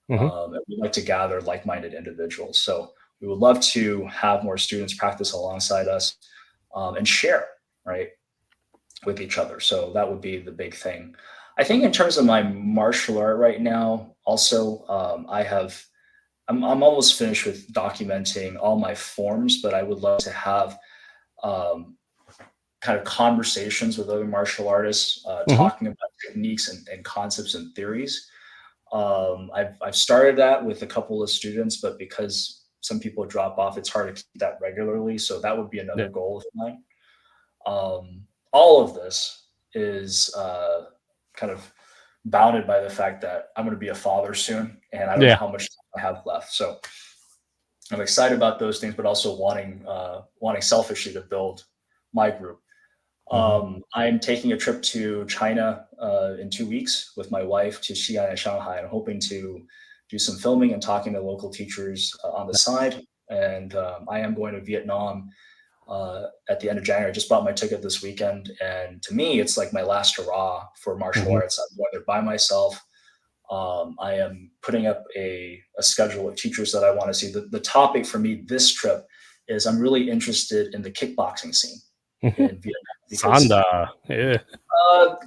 Speaker 1: Hmm.
Speaker 2: And we'd like to gather like-minded individuals. So we would love to have more students practice alongside us and share, right, with each other. So that would be the big thing. I think in terms of my martial art right now, also I'm almost finished with documenting all my forms, but I would love to have um, kind of conversations with other martial artists,
Speaker 1: Hmm.
Speaker 2: talking about techniques and concepts and theories. I've started that with a couple of students, but because some people drop off, it's hard to keep that regularly. So that would be
Speaker 1: Yeah.
Speaker 2: another goal of mine. All of this is kind of bounded by the fact that I'm going to be a father soon, and I don't know
Speaker 1: Yeah.
Speaker 2: how much time I have left. So I'm excited about those things, but also wanting selfishly to build my group.
Speaker 1: Hmm.
Speaker 2: I'm taking a trip to China in 2 weeks with my wife to Xi'an and Shanghai. I'm hoping to do some filming and talking to local teachers on the side. And I am going to Vietnam at the end of January. I just bought my ticket this weekend, and to me, it's like my last hurrah for martial arts. I'm going there by myself. I am putting up a schedule of teachers that I want to see. The topic for me this trip is I'm really interested in the kickboxing scene in Vietnam. Because,
Speaker 1: Sanda. Yeah.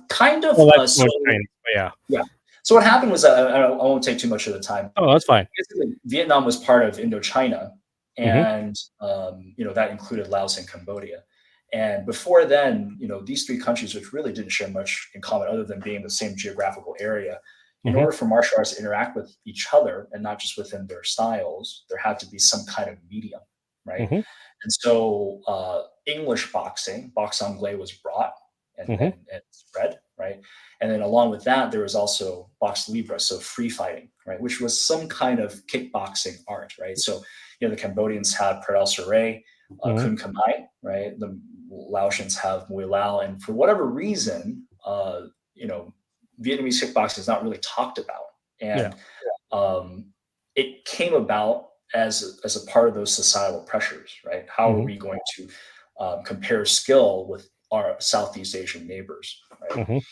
Speaker 2: kind of.
Speaker 1: Well, that's
Speaker 2: So,
Speaker 1: training. Yeah.
Speaker 2: yeah. So what happened was I won't take too much of the time.
Speaker 1: Oh, that's fine.
Speaker 2: Basically, Vietnam was part of Indochina, and that included Laos and Cambodia. And before then, these three countries, which really didn't share much in common other than being the same geographical area, in order for martial arts to interact with each other and not just within their styles, there had to be some kind of medium, right? And so English boxing, boxe anglais, was brought and spread, right? And then along with that, there was also boxe libre, so free fighting, right? Which was some kind of kickboxing art, right? So, the Cambodians had Pradal Saray, Kun Kamai, right? The Laotians have Muay Lao. And for whatever reason, Vietnamese kickboxing is not really talked about. And it came about as a part of those societal pressures, right? How are we going to compare skill with our Southeast Asian neighbors, right?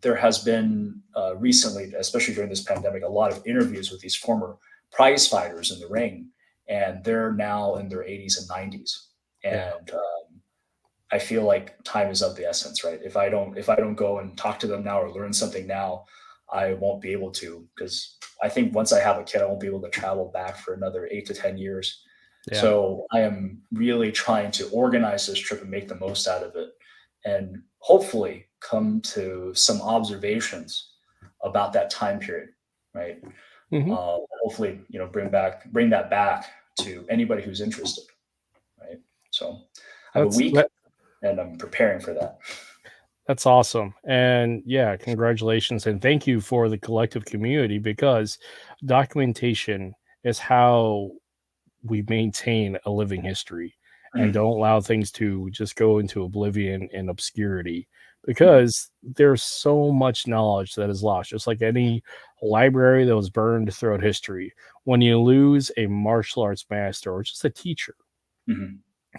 Speaker 2: There has been recently, especially during this pandemic, a lot of interviews with these former prize fighters in the ring, and they're now in their 80s and 90s. And I feel like time is of the essence, right? If I don't go and talk to them now or learn something now, I won't be able to, because I think once I have a kid, I won't be able to travel back for another 8 to 10 years. Yeah. So I am really trying to organize this trip and make the most out of it, and hopefully come to some observations about that time period, right? Hopefully, bring that back to anybody who's interested, right? So I have a week, and I'm preparing for that.
Speaker 1: That's awesome. And yeah, congratulations. And thank you for the collective community, because documentation is how we maintain a living history and don't allow things to just go into oblivion and obscurity, because there's so much knowledge that is lost, just like any library that was burned throughout history. When you lose a martial arts master or just a teacher,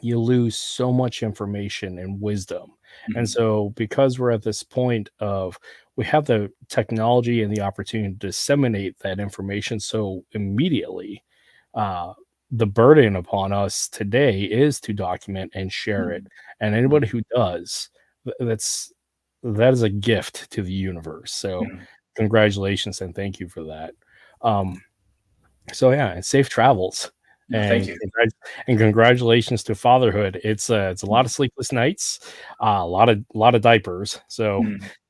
Speaker 1: you lose so much information and wisdom. And so, because we're at this point of, we have the technology and the opportunity to disseminate that information so immediately, the burden upon us today is to document and share it. And anybody who does, that is a gift to the universe. So congratulations and thank you for that. So yeah, and safe travels.
Speaker 2: Thank you.
Speaker 1: And congratulations to fatherhood. It's a lot of sleepless nights, a lot of diapers. So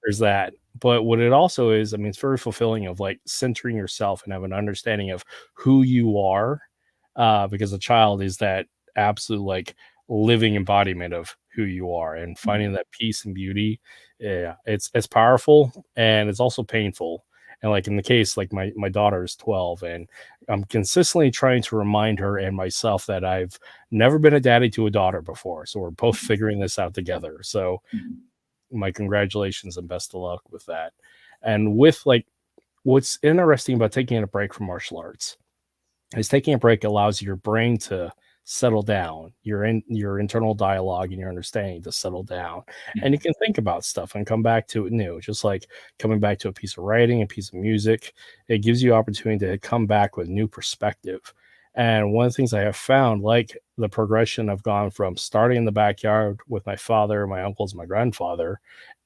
Speaker 1: there's that. But what it also is, I mean, it's very fulfilling of like centering yourself and have an understanding of who you are, because a child is that absolute like living embodiment of who you are, and finding that peace and beauty. Yeah, it's powerful, and it's also painful. And like in the case, like my daughter is 12, and I'm consistently trying to remind her and myself that I've never been a daddy to a daughter before. So we're both figuring this out together. So my congratulations and best of luck with that. And with like, what's interesting about taking a break from martial arts is taking a break allows your brain to settle down, your internal dialogue and your understanding to settle down, and you can think about stuff and come back to it new. Just like coming back to a piece of writing, a piece of music, it gives you opportunity to come back with new perspective. And one of the things I have found, like the progression, I've gone from starting in the backyard with my father, my uncles, my grandfather,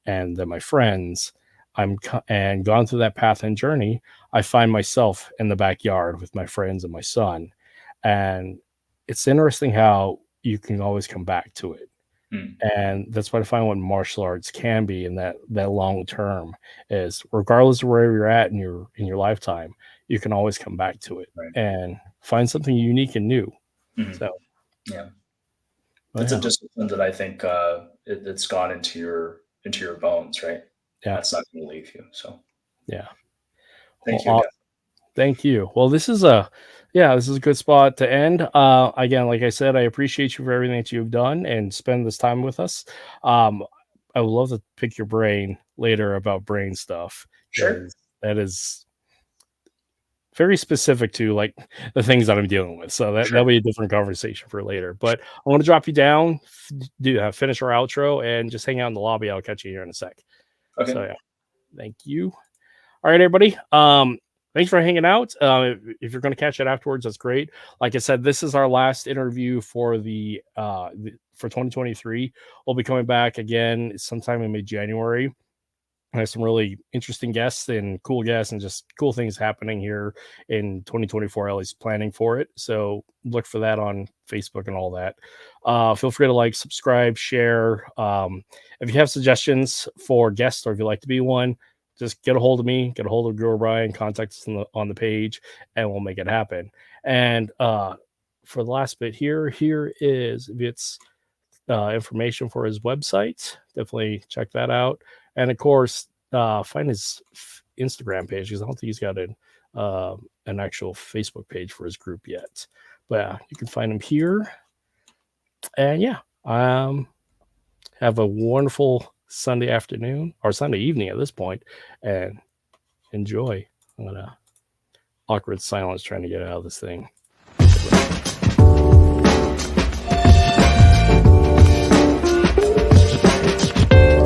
Speaker 1: and then my friends, and gone through that path and journey. I find myself in the backyard with my friends and my son, and it's interesting how you can always come back to it. And that's what I find what martial arts can be in that long term is, regardless of where you're at in your lifetime, you can always come back to it and find something unique and new. So
Speaker 2: yeah, it's a discipline that I think it's gone into your bones, right?
Speaker 1: Yeah,
Speaker 2: that's not going to leave you. So
Speaker 1: yeah,
Speaker 2: thank you again.
Speaker 1: Thank you. Well, this is a good spot to end. Again, like I said, I appreciate you for everything that you've done and spend this time with us. I would love to pick your brain later about brain stuff.
Speaker 2: Sure.
Speaker 1: That is very specific to like the things that I'm dealing with. So
Speaker 2: Sure.
Speaker 1: that'll be a different conversation for later. But I want to drop you down, finish our outro, and just hang out in the lobby. I'll catch you here in a sec.
Speaker 2: Okay.
Speaker 1: So yeah, thank you. All right, everybody. Thanks for hanging out. If you're going to catch it afterwards, that's great. Like I said, this is our last interview for for 2023. We'll be coming back again sometime in mid-January. I have some really interesting guests and cool guests and just cool things happening here in 2024, at least planning for it. So look for that on Facebook and all that. Feel free to like, subscribe, share. If you have suggestions for guests or if you'd like to be one, just get a hold of me, get a hold of Guru Brian, contact us on the page, and we'll make it happen. And for the last bit here is Viet's information for his website. Definitely check that out. And of course, find his Instagram page because I don't think he's got an actual Facebook page for his group yet. But you can find him here. And yeah, have a wonderful Sunday afternoon or Sunday evening at this point, and enjoy. I'm gonna awkward silence trying to get out of this thing.